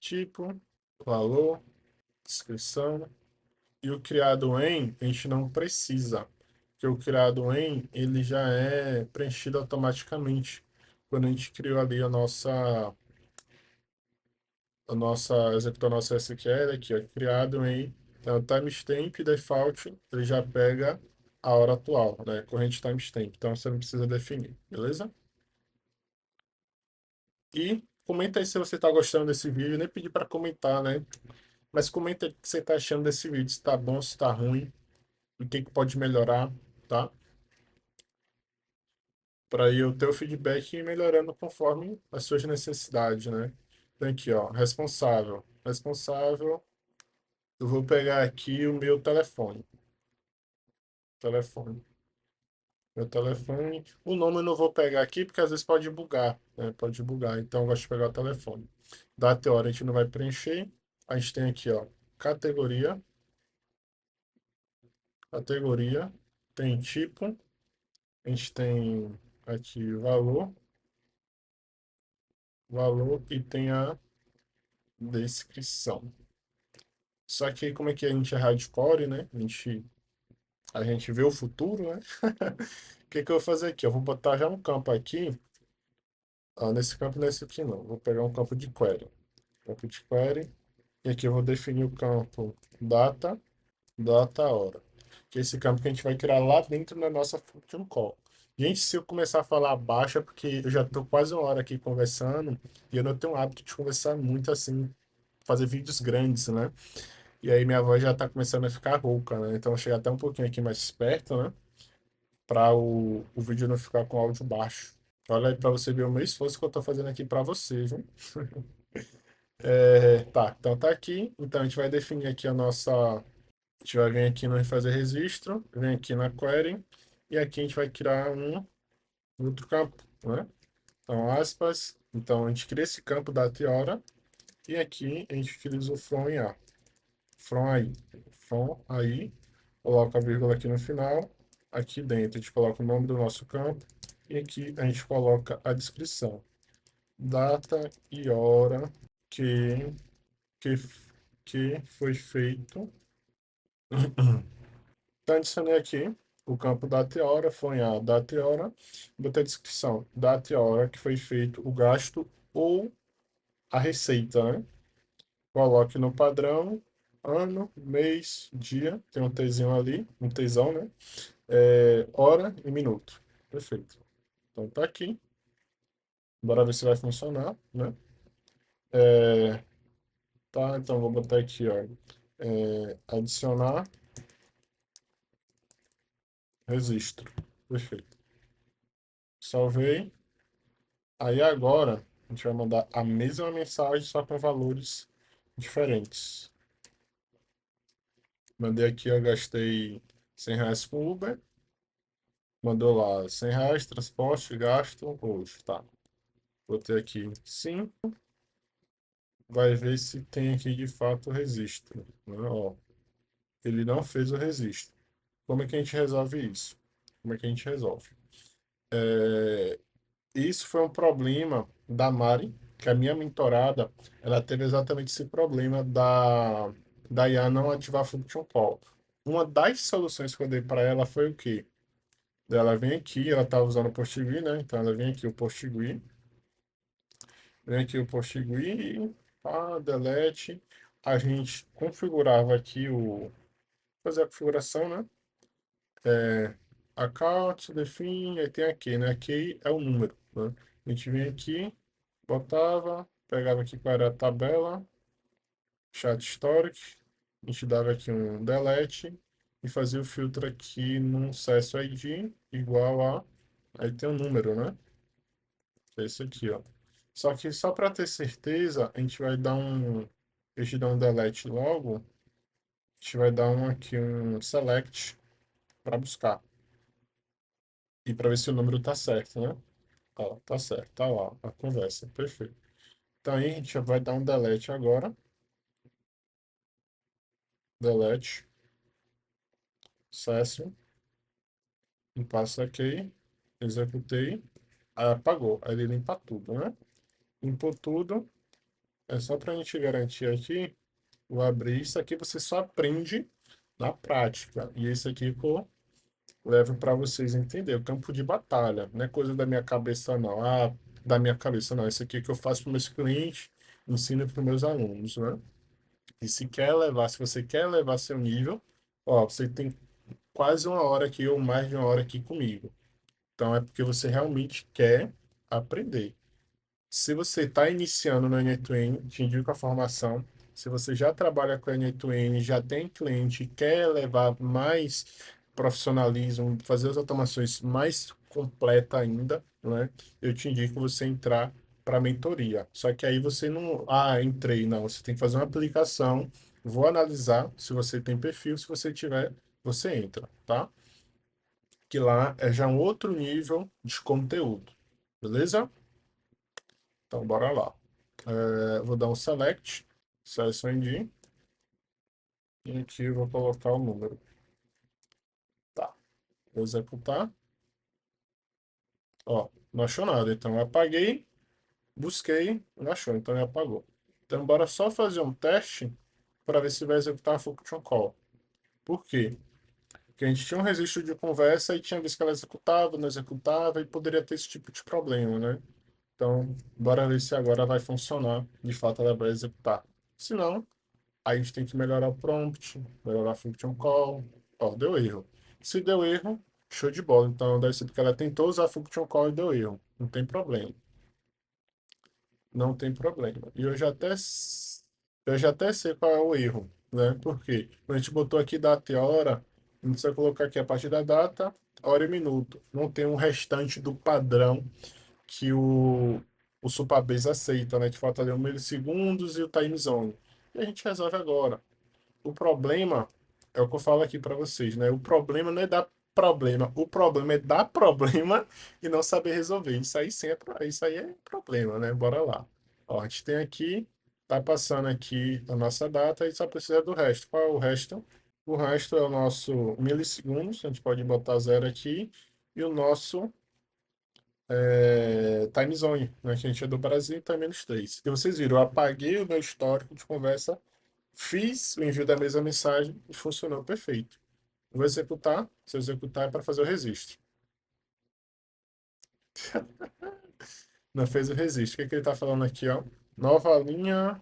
tipo, valor, descrição. E o criado em, a gente não precisa. Porque o criado em, ele já é preenchido automaticamente. Quando a gente criou ali executou a nossa SQL aqui, ó, criado em, então, timestamp default, ele já pega a hora atual, né? Corrente timestamp. Então você não precisa definir, beleza? E comenta aí se você está gostando desse vídeo, nem pedi para comentar, né? Mas comenta aí o que você está achando desse vídeo, se está bom, se está ruim, o que que pode melhorar, tá? Para aí o teu feedback ir melhorando conforme as suas necessidades, né? Então aqui, ó, responsável. Responsável, eu vou pegar aqui o meu telefone. Telefone. Meu telefone. O nome eu não vou pegar aqui porque às vezes pode bugar, né? Pode bugar. Então eu gosto de pegar o telefone. Data e hora a gente não vai preencher. A gente tem aqui, ó, categoria. Categoria. Tem tipo. A gente tem aqui valor. Valor e tem a descrição. Só que como é que a gente é hardcore, né? A gente vê o futuro, né? O que que eu vou fazer aqui? Eu vou botar já um campo aqui. Nesse campo, nesse aqui não. Vou pegar um campo de query. Campo de query. E aqui eu vou definir o campo data, data, hora. Que é esse campo que a gente vai criar lá dentro da nossa function call. Gente, se eu começar a falar baixo é porque eu já estou quase uma hora aqui conversando e eu não tenho o hábito de conversar muito assim, fazer vídeos grandes, né? E aí minha voz já está começando a ficar rouca, né? Então eu vou chegar até um pouquinho aqui mais perto, né? Para o vídeo não ficar com áudio baixo. Olha aí para você ver o meu esforço que eu estou fazendo aqui para você, viu? Tá, então tá aqui. Então a gente vai definir aqui a nossa. A gente vai vir aqui no fazer registro, vem aqui na query, e aqui a gente vai criar um outro campo, né? Então, aspas. Então a gente cria esse campo data e hora, e aqui a gente utiliza o from e a. From aí. From aí. Coloca a vírgula aqui no final. Aqui dentro a gente coloca o nome do nosso campo, e aqui a gente coloca a descrição. Data e hora que, que, que foi feito. Então, adicionei aqui o campo data e hora, foi a data e hora, botei a descrição, data e hora que foi feito o gasto ou a receita, né? Coloque no padrão, ano, mês, dia, tem um Tzinho ali, um Tzão, né? Hora e minuto. Perfeito. Então tá aqui. Bora ver se vai funcionar, né? É, tá, então vou botar aqui, ó. Adicionar registro. Perfeito. Salvei. Aí agora a gente vai mandar a mesma mensagem, só com valores diferentes. Mandei aqui, eu gastei R$ 100 com Uber. Mandou lá R$ 100, transporte, gasto hoje. Tá. Botei aqui sim. Vai ver se tem aqui de fato o registro, né? Ó, ele não fez o registro. Como é que a gente resolve isso? Como é que a gente resolve? Isso foi um problema da Mari, que a minha mentorada, ela teve exatamente esse problema da IA não ativar function call. Uma das soluções que eu dei para ela foi o quê? Ela vem aqui, ela estava usando o PostGui, né? Então ela vem aqui o PostGui, vem aqui o PostGui, delete. A gente configurava aqui fazer a configuração, né? Account, define, aí tem aqui, né? Aqui é o número, né? A gente vem aqui, botava, pegava aqui qual era a tabela, chat historic, a gente dava aqui um delete e fazia o filtro aqui num ID igual a, aí tem um número, né? Que é esse aqui, ó. Só que só para ter certeza, a gente vai dar a gente dá um delete logo, a gente vai dar aqui um select para buscar e para ver se o número tá certo, né? Ó, tá certo, tá lá a conversa, perfeito. Então aí a gente vai dar um delete agora, delete, sucesso, e passa aqui, executei, aí apagou, aí ele limpa tudo, né? Limpou tudo, é só para a gente garantir aqui, vou abrir isso aqui, você só aprende na prática. E esse aqui que eu levo para vocês entenderem, o campo de batalha, não é coisa da minha cabeça não, da minha cabeça não, esse aqui que eu faço para meus clientes, ensino para meus alunos, né? E se você quer levar seu nível, ó, você tem quase uma hora aqui ou mais de uma hora aqui comigo. Então é porque você realmente quer aprender. Se você está iniciando no N8N, te indico a formação. Se você já trabalha com N8N, já tem cliente, quer levar mais profissionalismo, fazer as automações mais completa ainda, né? Eu te indico você entrar para a mentoria. Só que aí você não, entrei, não. Você tem que fazer uma aplicação. Vou analisar se você tem perfil. Se você tiver, você entra, tá? Que lá é já um outro nível de conteúdo, beleza? Então, bora lá. Vou dar um select, seleção e aqui eu vou colocar o número. Tá, vou executar. Ó, não achou nada, então eu apaguei, busquei, não achou, então ele apagou. Então, bora só fazer um teste para ver se vai executar a function call. Por quê? Porque a gente tinha um registro de conversa e tinha visto que ela executava, não executava e poderia ter esse tipo de problema, né? Então, bora ver se agora vai funcionar. De fato, ela vai executar. Se não, aí a gente tem que melhorar o prompt, melhorar a function call. Ó, deu erro. Se deu erro, show de bola. Então, deve ser porque ela tentou usar a function call e deu erro. Não tem problema. Não tem problema. E eu já até sei qual é o erro, né? Porque a gente botou aqui data e hora, a gente vai colocar aqui a partir da data, hora e minuto. Não tem um restante do padrão que o Supabase aceita, né? Que falta ali 1 milissegundos e o time zone. E a gente resolve agora. O problema é o que eu falo aqui para vocês, né? O problema não é dar problema, o problema é dar problema e não saber resolver. Isso aí sim isso aí é problema, né? Bora lá. Ó, a gente tem aqui, tá passando aqui a nossa data e só precisa do resto. Qual é o resto? O resto é o nosso milissegundos, a gente pode botar zero aqui, e o nosso time zone, né? Que a gente é do Brasil, então é -3. E vocês viram, eu apaguei o meu histórico de conversa. Fiz o envio da mesma mensagem e funcionou perfeito. Vou executar. Se eu executar é para fazer o registro. Não fez o registro. O que, é que ele está falando aqui, ó? Nova linha,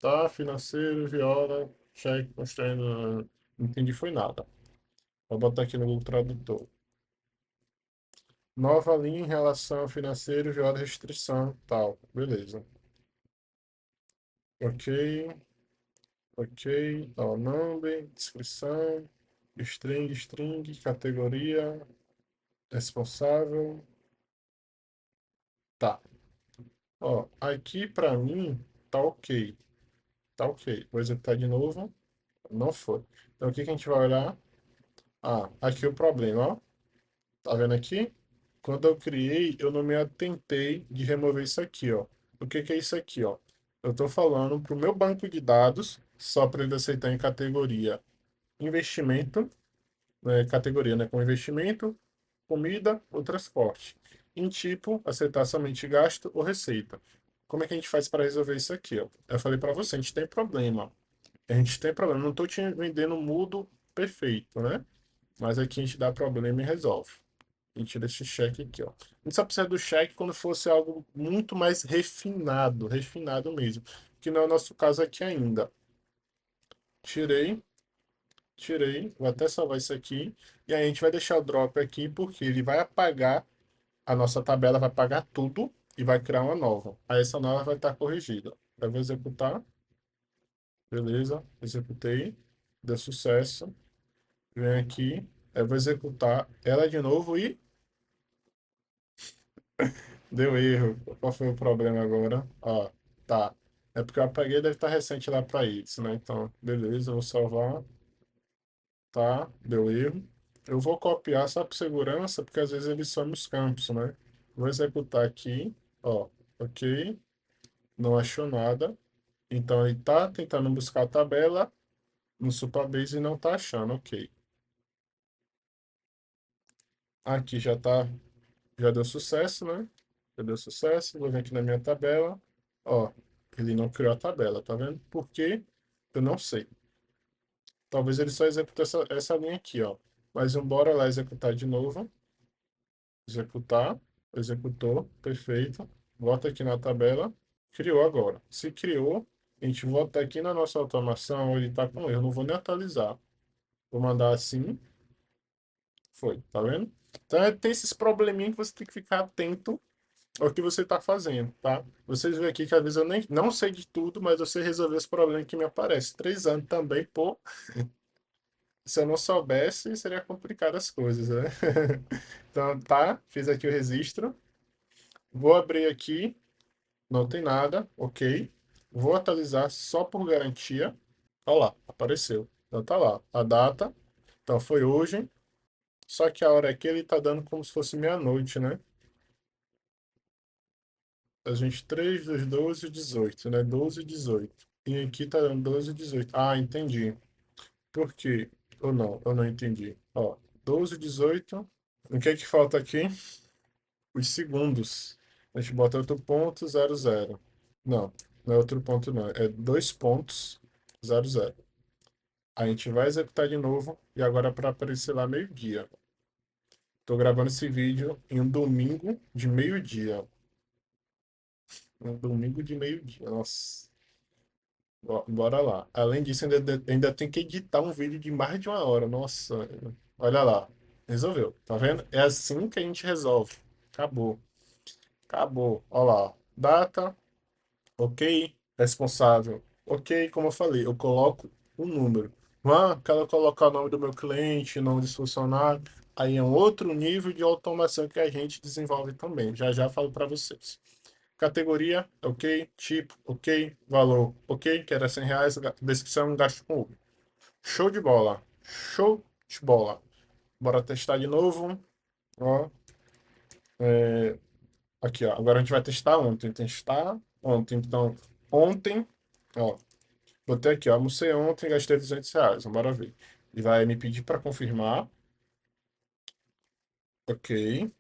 tá? Financeiro, viola, cheque, constrangendo. Não entendi, foi nada. Vou botar aqui no Google Tradutor. Nova linha em relação ao financeiro, viola restrição, tal. Beleza. Ok, ok. Ó, nome, descrição, string, categoria, responsável. Tá. Ó, aqui pra mim tá ok. Tá ok. Vou executar de novo. Não foi. Então o que que a gente vai olhar? Aqui o problema, ó. Tá vendo aqui? Quando eu criei, eu não me atentei de remover isso aqui, ó. O que que é isso aqui, ó? Eu tô falando pro meu banco de dados, só para ele aceitar em categoria investimento, né, categoria, né, com investimento, comida ou transporte. Em tipo, aceitar somente gasto ou receita. Como é que a gente faz para resolver isso aqui? Ó? Eu falei para você, a gente tem problema. A gente tem problema. Não estou te vendendo mudo perfeito, né? Mas aqui a gente dá problema e resolve. A gente tira esse cheque aqui, ó. A gente só precisa do cheque quando fosse algo muito mais refinado, refinado mesmo. Que não é o nosso caso aqui ainda. Tirei, tirei. Vou até salvar isso aqui. E aí a gente vai deixar o drop aqui porque ele vai apagar a nossa tabela, vai apagar tudo e vai criar uma nova. Aí essa nova vai estar corrigida. Eu vou executar. Beleza, executei. Deu sucesso. Vem aqui. Eu vou executar ela de novo e Deu erro. Qual foi o problema agora? Ó, tá. É porque eu apaguei, deve estar recente lá para isso, né? Então, beleza, eu vou salvar. Tá, deu erro. Eu vou copiar só por segurança, porque às vezes ele some os campos, né? Vou executar aqui, ó, ok, não achou nada. Então ele tá tentando buscar a tabela no Supabase e não tá achando, ok. Aqui já tá, já deu sucesso, né? Já deu sucesso. Vou vir aqui na minha tabela, ó, ele não criou a tabela, tá vendo? Por quê? Eu não sei. Talvez ele só executou essa linha aqui, ó. Mas bora lá executar de novo. Executar. Executou, perfeito. Volta aqui na tabela. Criou agora. Se criou, a gente volta aqui na nossa automação, ele está com erro. Eu não vou nem atualizar. Vou mandar assim. Foi, tá vendo? Então tem esses probleminha que você tem que ficar atento ao que você está fazendo, tá? Vocês veem aqui que às vezes eu nem não sei de tudo, mas eu sei resolver os problemas que me aparecem. 3 anos também, pô. Se eu não soubesse, seria complicado as coisas, né? Então, tá, fiz aqui o registro. Vou abrir aqui. Não tem nada, ok. Vou atualizar só por garantia. Olha lá, apareceu. Então tá lá, a data. Então foi hoje, só que a hora aqui ele tá dando como se fosse meia-noite, né? Às 23 2 12 18, né? 12 18. E aqui tá dando 12 18. Ah, entendi. Por quê? Ou não? Eu não entendi. Ó, 12 18. O que é que falta aqui? Os segundos. A gente bota outro ponto, 00. Não, não é outro ponto, não. É 2 pontos, 00. A gente vai executar de novo e agora para aparecer lá meio-dia. Estou gravando esse vídeo em um domingo de meio-dia. Um domingo de meio-dia. Nossa, bora lá. Além disso, ainda tem que editar um vídeo de mais de 1 hora. Nossa, olha lá. Resolveu. Tá vendo? É assim que a gente resolve. Acabou. Acabou. Olha lá. Data. Ok, responsável. Ok, como eu falei, eu coloco o número. Ah, quero colocar o nome do meu cliente, o nome desse funcionário. Aí é um outro nível de automação que a gente desenvolve também. Já já falo para vocês. Categoria, ok. Tipo, ok. Valor, ok. Que era R$ 100. Descrição, gasto com Uber. Show de bola. Show de bola. Bora testar de novo. Ó, aqui, ó. Agora a gente vai testar ontem. Testar ontem. Então, ontem, ó. Botei aqui, ó, almocei ontem, gastei R$ 200. Bora ver. Ele vai me pedir para confirmar. Ok.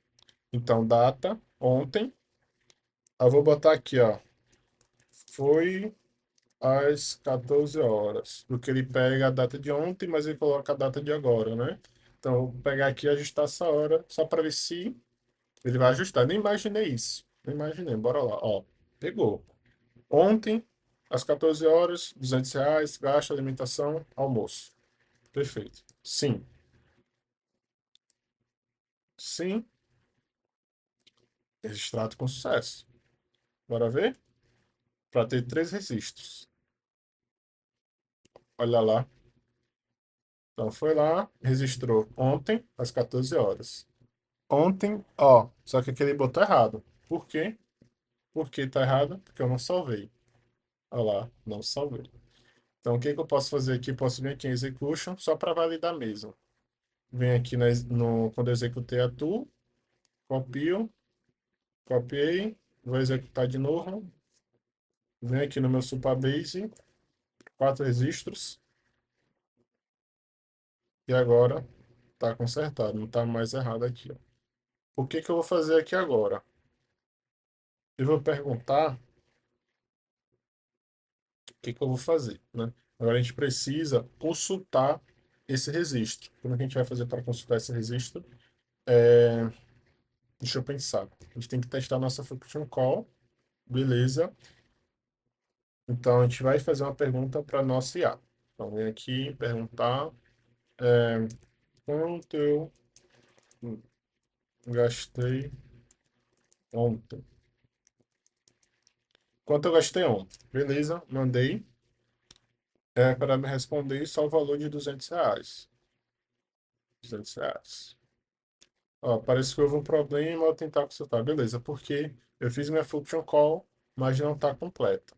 Então, data, ontem. Eu vou botar aqui, ó. Foi às 14 horas. Porque ele pega a data de ontem, mas ele coloca a data de agora, né? Então, eu vou pegar aqui e ajustar essa hora, só para ver se ele vai ajustar. Nem imaginei isso. Nem imaginei. Bora lá, ó. Pegou. Ontem, às 14 horas, R$ 200, gasto, alimentação, almoço. Perfeito. Sim. Sim, registrado com sucesso. Bora ver? Para ter 3 registros. Olha lá. Então foi lá, registrou ontem, às 14 horas. Ontem, ó, só que aquele botou errado. Por quê? Por que tá errado? Porque eu não salvei. Olha lá, não salvei. Então o que que eu posso fazer aqui? Posso vir aqui em Execution, só para validar mesmo. Venho aqui quando eu executei a tool, copio, copiei, vou executar de novo. Venho aqui no meu Supabase, 4 registros. E agora tá consertado, não tá mais errado aqui, ó. O que que eu vou fazer aqui agora? Eu vou perguntar o que que eu vou fazer, né? Agora a gente precisa consultar esse registro. Como é que a gente vai fazer para consultar esse registro? É, deixa eu pensar. A gente tem que testar nossa function call, beleza? Então a gente vai fazer uma pergunta para nossa IA. Então vem aqui perguntar quanto eu gastei ontem. Quanto eu gastei ontem? Beleza, mandei. Para me responder só o valor de R$ 200. R$ 200. Ó, parece que houve um problema ao tentar consultar. Beleza, porque eu fiz minha function call, mas não está completa.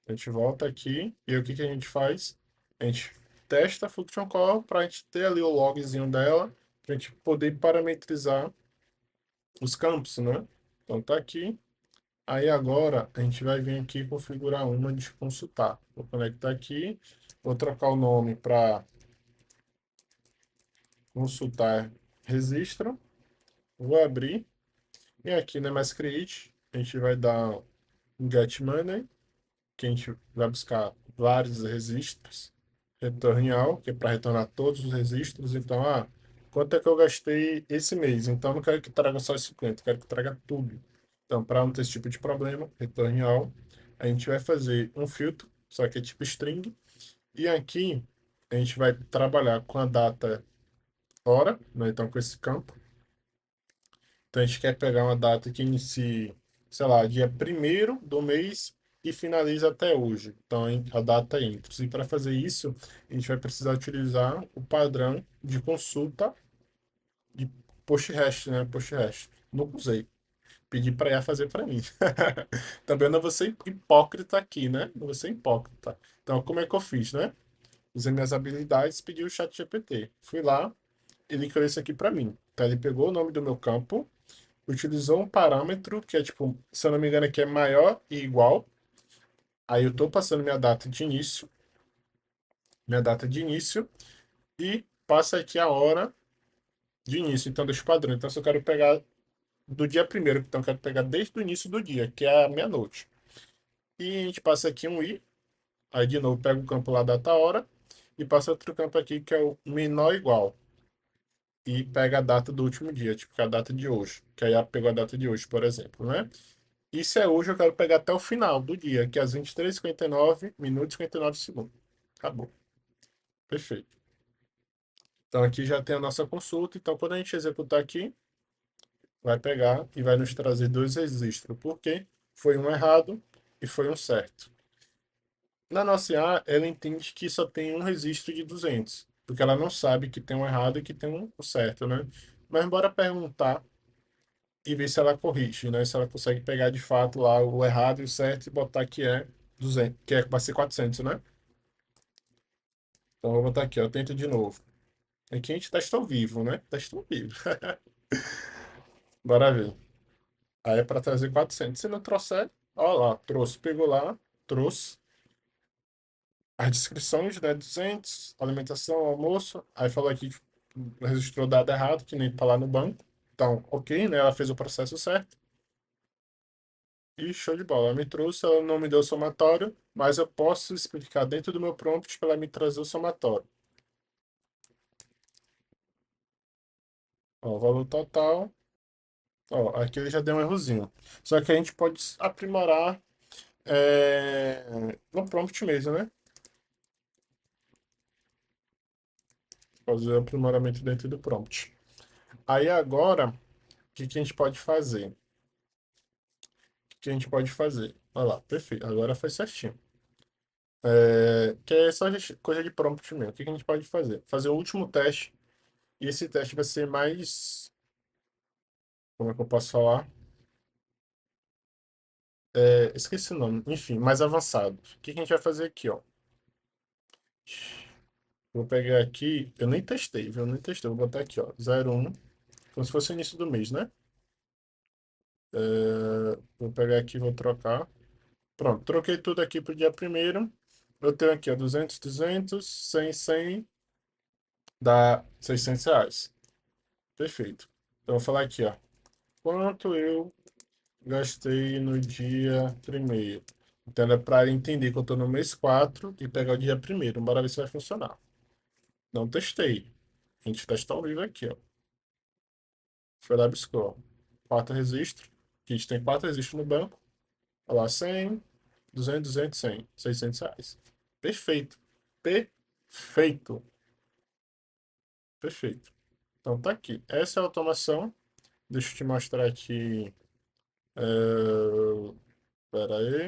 A gente volta aqui e aí o que que a gente faz? A gente testa a function call para a gente ter ali o logzinho dela, para a gente poder parametrizar os campos, né? Então tá aqui. Aí agora a gente vai vir aqui configurar uma de consultar. Vou conectar aqui, vou trocar o nome para consultar registro, vou abrir e aqui na mais create a gente vai dar um get money, que a gente vai buscar vários registros, return all, que é para retornar todos os registros. Então, quanto é que eu gastei esse mês? Então, eu não quero que traga só 50, quero que traga tudo. Então, para não ter esse tipo de problema, return all, a gente vai fazer um filtro, só que é tipo string, e aqui a gente vai trabalhar com a data hora, né? Então, com esse campo. Então, a gente quer pegar uma data que inicie, sei lá, dia primeiro do mês e finaliza até hoje. Então, a data entre. E para fazer isso, a gente vai precisar utilizar o padrão de consulta de post hash, né? Post hash. Nunca usei. Pedi para IA fazer para mim. Também não vou ser hipócrita aqui, né? Não vou ser hipócrita. Então, como é que eu fiz, né? Usei minhas habilidades, pedi o chat GPT. Fui lá, ele criou isso aqui para mim. Então, ele pegou o nome do meu campo, utilizou um parâmetro que é tipo, se eu não me engano, aqui é maior e igual. Aí eu estou passando minha data de início e passa aqui a hora de início. Então deixa o padrão. Então se eu quero pegar do dia primeiro, então eu quero pegar desde o início do dia, que é a meia-noite. E a gente passa aqui um i, aí de novo pega o campo lá data hora e passa outro campo aqui que é o menor ou igual. E pega a data do último dia, tipo, que é a data de hoje. Que aí pegou a data de hoje, por exemplo, né? E se é hoje, eu quero pegar até o final do dia, que é às 23h59 minutos e 59 segundos. Acabou. Perfeito. Então aqui já tem a nossa consulta. Então quando a gente executar aqui, vai pegar e vai nos trazer dois registros. Por quê? Foi um errado e foi um certo. Na nossa IA, ela entende que só tem um registro de 200, porque ela não sabe que tem um errado e que tem um certo, né? Mas bora perguntar e ver se ela corrige, né? Se ela consegue pegar de fato lá o errado e o certo e botar que é 200, que é para ser 400, né? Então, vou botar aqui, ó. Tenta de novo. Aqui a gente testa ao vivo, né? Testa ao vivo. Bora ver. Aí é para trazer 400. Se não trouxer, ó lá, trouxe, pegou lá, trouxe. As descrições, né? 200, alimentação, almoço. Aí falou aqui que registrou dado errado, que nem tá lá no banco. Então, ok, né? Ela fez o processo certo. E show de bola. Ela me trouxe, ela não me deu o somatório, mas eu posso explicar dentro do meu prompt para ela me trazer o somatório. Ó, valor total. Ó, aqui ele já deu um errozinho. Só que a gente pode aprimorar no prompt mesmo, né? Fazer aprimoramento dentro do prompt. Aí agora, o que que a gente pode fazer? O que que a gente pode fazer? Olha lá, perfeito. Agora foi certinho. Que é só coisa de prompt mesmo. O que que a gente pode fazer? Fazer o último teste. E esse teste vai ser mais. Como é que eu posso falar? Esqueci o nome. Enfim, mais avançado. O que que a gente vai fazer aqui, ó? Vou pegar aqui. Eu nem testei, viu? Eu nem testei. Vou botar aqui, ó. 01. Como se fosse o início do mês, né? Vou pegar aqui e vou trocar. Pronto, troquei tudo aqui pro dia primeiro. Eu tenho aqui, ó, 200, 200, 100, 100, dá R$ 600. Perfeito. Então, eu vou falar aqui, ó. Quanto eu gastei no dia primeiro? Então, é para entender que eu estou no mês 4 e pegar o dia primeiro. Bora ver se vai funcionar. Não testei. A gente testa ao vivo aqui, ó. Foi lá, buscou. Quatro registros. Aqui a gente tem quatro registros no banco. Olha lá, 100, 200, 200, 100, R$ 600. Perfeito. Perfeito. Perfeito. Então tá aqui. Essa é a automação. Deixa eu te mostrar aqui. Pera aí.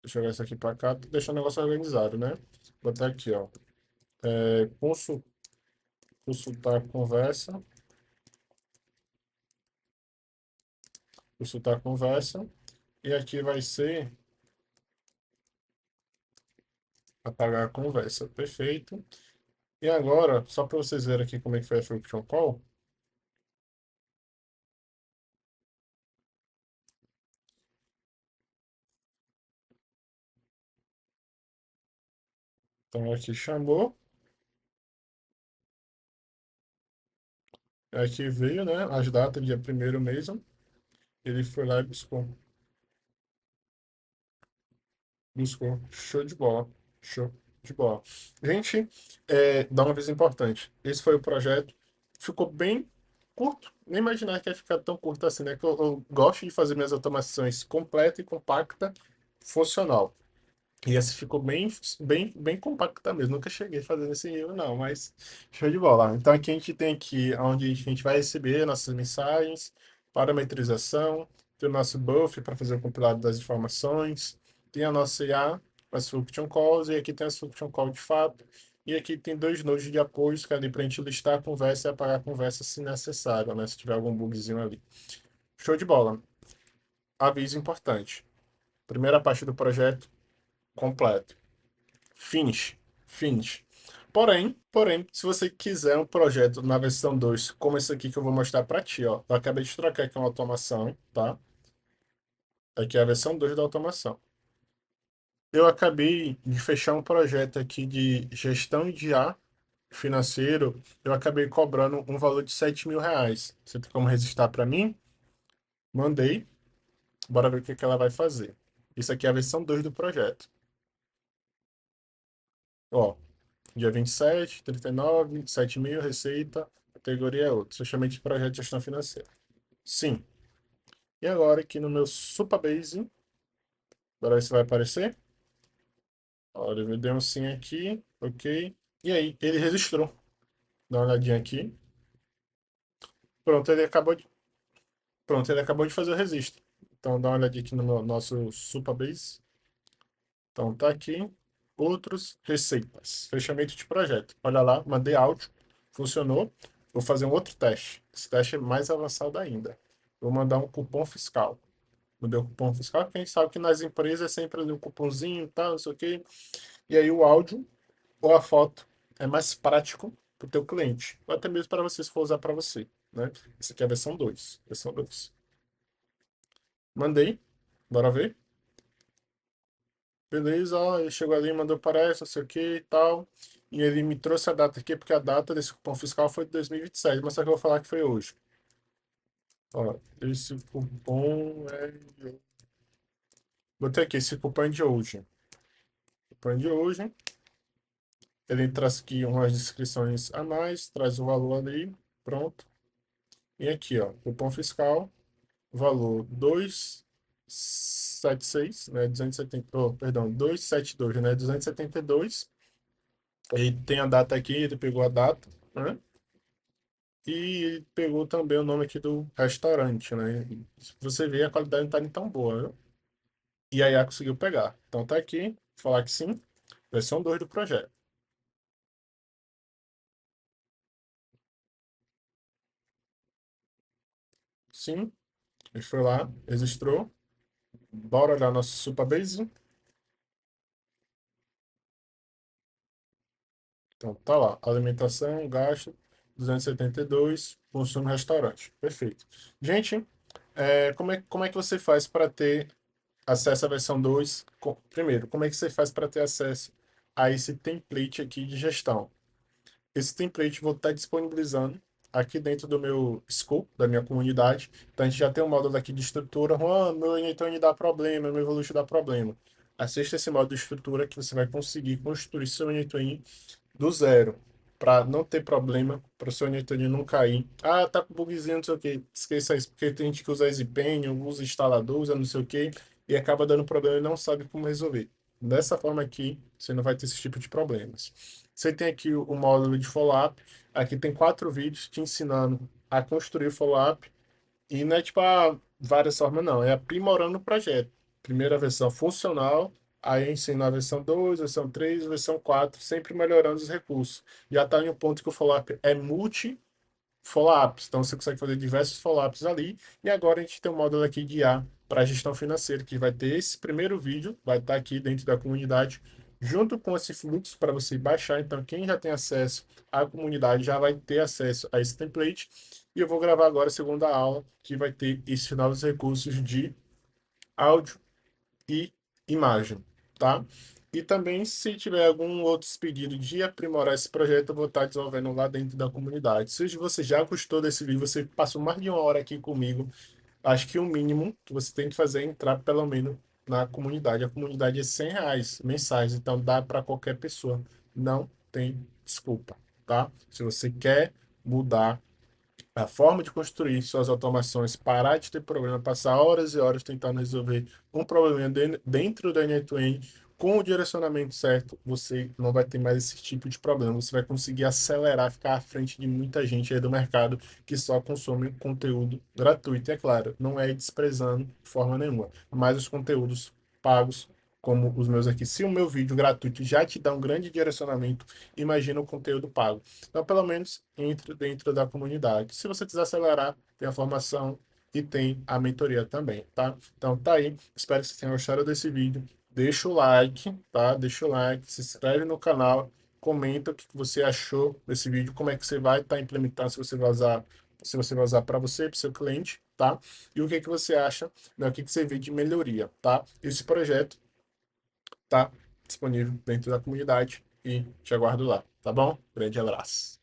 Deixa eu jogar isso aqui para cá. Deixar o negócio organizado, né? Vou botar aqui, ó. Consultar a conversa. consultar a conversa. E aqui vai ser apagar a conversa. Perfeito. E agora, só para vocês verem aqui como é que foi a Function Call. Então aqui chamou, aqui veio, né, as datas, dia primeiro mesmo. Ele foi lá e buscou. Show de bola. Show de bola. Gente, dá uma aviso importante. Esse foi o projeto. Ficou bem curto. Nem imaginar que ia ficar tão curto assim, né? Que eu gosto de fazer minhas automações completa e compacta, funcional. E essa ficou bem compacta mesmo. Nunca cheguei a fazer nesse nível, não, mas show de bola. Então aqui a gente tem aqui onde a gente vai receber nossas mensagens, parametrização, tem o nosso buff para fazer o compilado das informações, tem a nossa IA, as function calls, e aqui tem as function call de fato. E aqui tem dois nodes de apoio, que é ali para a gente listar a conversa e apagar a conversa se necessário, né? Se tiver algum bugzinho ali. Show de bola. Aviso importante. Primeira parte do projeto completo. Finish. Finish. Porém, se você quiser um projeto na versão 2 como esse aqui que eu vou mostrar para ti, ó. Eu acabei de trocar aqui uma automação, tá? Aqui é a versão 2 da automação. Eu acabei de fechar um projeto aqui de gestão de A financeiro. Eu acabei cobrando um valor de R$ 7.000. Você tem como registrar para mim? Mandei. Bora ver o que que ela vai fazer. Isso aqui é a versão 2 do projeto. Ó, dia 27, 39, 7.000, receita, categoria é outro. Fechamento de projeto de gestão financeira. Sim. E agora aqui no meu Supabase, agora ver se vai aparecer. Olha, ele deu um sim aqui, ok. E aí, ele registrou. Dá uma olhadinha aqui. Pronto, ele acabou de fazer o registro. Então dá uma olhadinha aqui no nosso Supabase. Então tá aqui. Outros receitas. Fechamento de projeto. Olha lá, mandei áudio. Funcionou. Vou fazer um outro teste. Esse teste é mais avançado ainda. Vou mandar um cupom fiscal. Mandei o cupom fiscal, porque a gente sabe que nas empresas é sempre ali um cupomzinho e tal, não sei o quê. E aí o áudio ou a foto é mais prático para o teu cliente. Ou até mesmo para você, se for usar para você. Né? Essa aqui é a versão 2. Versão 2. Mandei. Bora ver. Beleza, ó, ele chegou ali, mandou para essa, não sei o que e tal. E ele me trouxe a data aqui, porque a data desse cupom fiscal foi de 2027, mas só que eu vou falar que foi hoje. Ó, esse cupom é. Botei aqui, esse cupom é de hoje. Cupom é de hoje. Ele traz aqui umas descrições a mais, traz o valor ali, pronto. E aqui, ó, cupom fiscal, valor 276, né, 270, oh, perdão, 272, né, 272. Aí tem a data aqui, ele pegou a data, né? E pegou também o nome aqui do restaurante, né? Se você vê, a qualidade não tá nem tão boa, né? E a IA conseguiu pegar. Então tá aqui, falar que sim, versão 2 do projeto. Sim, ele foi lá, registrou. Bora olhar nosso Supabase. Então tá lá, alimentação, gasto, 272, consumo restaurante. Perfeito. Gente, como é que você faz para ter acesso à versão 2? Primeiro, como é que você faz para ter acesso a esse template aqui de gestão? Esse template eu vou estar disponibilizando aqui dentro do meu scope, da minha comunidade. Então a gente já tem um módulo aqui de estrutura. Meu Anytone dá problema, meu Evolution dá problema. Assista esse módulo de estrutura que você vai conseguir construir seu Anytone do zero, para não ter problema, para o seu Anytone não cair. Ah, tá com bugzinho, não sei o que. Esqueça isso, porque tem gente que usa EasyPen, usa instalador, usa não sei o que, e acaba dando problema e não sabe como resolver. Dessa forma aqui, você não vai ter esse tipo de problemas. Você tem aqui o módulo de follow-up. Aqui tem 4 vídeos te ensinando a construir o follow-up. E não é tipo várias formas, não. É aprimorando o projeto. Primeira versão funcional, aí ensina a versão 2, versão 3, versão 4, sempre melhorando os recursos. Já está em um ponto que o follow-up é multi-usuário, follow-ups. Então você consegue fazer diversos follow-ups ali. E agora a gente tem um módulo aqui de IA para gestão financeira, que vai ter esse primeiro vídeo, vai estar aqui dentro da comunidade, junto com esse fluxo para você baixar. Então, quem já tem acesso à comunidade já vai ter acesso a esse template. E eu vou gravar agora a segunda aula, que vai ter esses novos recursos de áudio e imagem, tá? E também, se tiver algum outro pedido de aprimorar esse projeto, eu vou estar desenvolvendo lá dentro da comunidade. Se você já gostou desse vídeo, você passou mais de uma hora aqui comigo, acho que o mínimo que você tem que fazer é entrar pelo menos na comunidade. A comunidade é R$ 100 mensais, então dá para qualquer pessoa. Não tem desculpa, tá? Se você quer mudar a forma de construir suas automações, parar de ter problema, passar horas e horas tentando resolver um problema dentro da end-to-end, com o direcionamento certo, você não vai ter mais esse tipo de problema. Você vai conseguir acelerar, ficar à frente de muita gente aí do mercado que só consome conteúdo gratuito. E é claro, não é desprezando de forma nenhuma, mas os conteúdos pagos, como os meus aqui, se o meu vídeo gratuito já te dá um grande direcionamento, imagina o conteúdo pago. Então, pelo menos, entre dentro da comunidade. Se você quiser acelerar, tem a formação e tem a mentoria também, tá? Então, tá aí. Espero que vocês tenham gostado desse vídeo. Deixa o like, tá? Deixa o like, se inscreve no canal, comenta o que você achou desse vídeo, como é que você vai estar implementando, se você vai usar para você, para o seu cliente, tá? E o que que você acha, né? O que que você vê de melhoria, tá? Esse projeto tá disponível dentro da comunidade e te aguardo lá, tá bom? Grande abraço.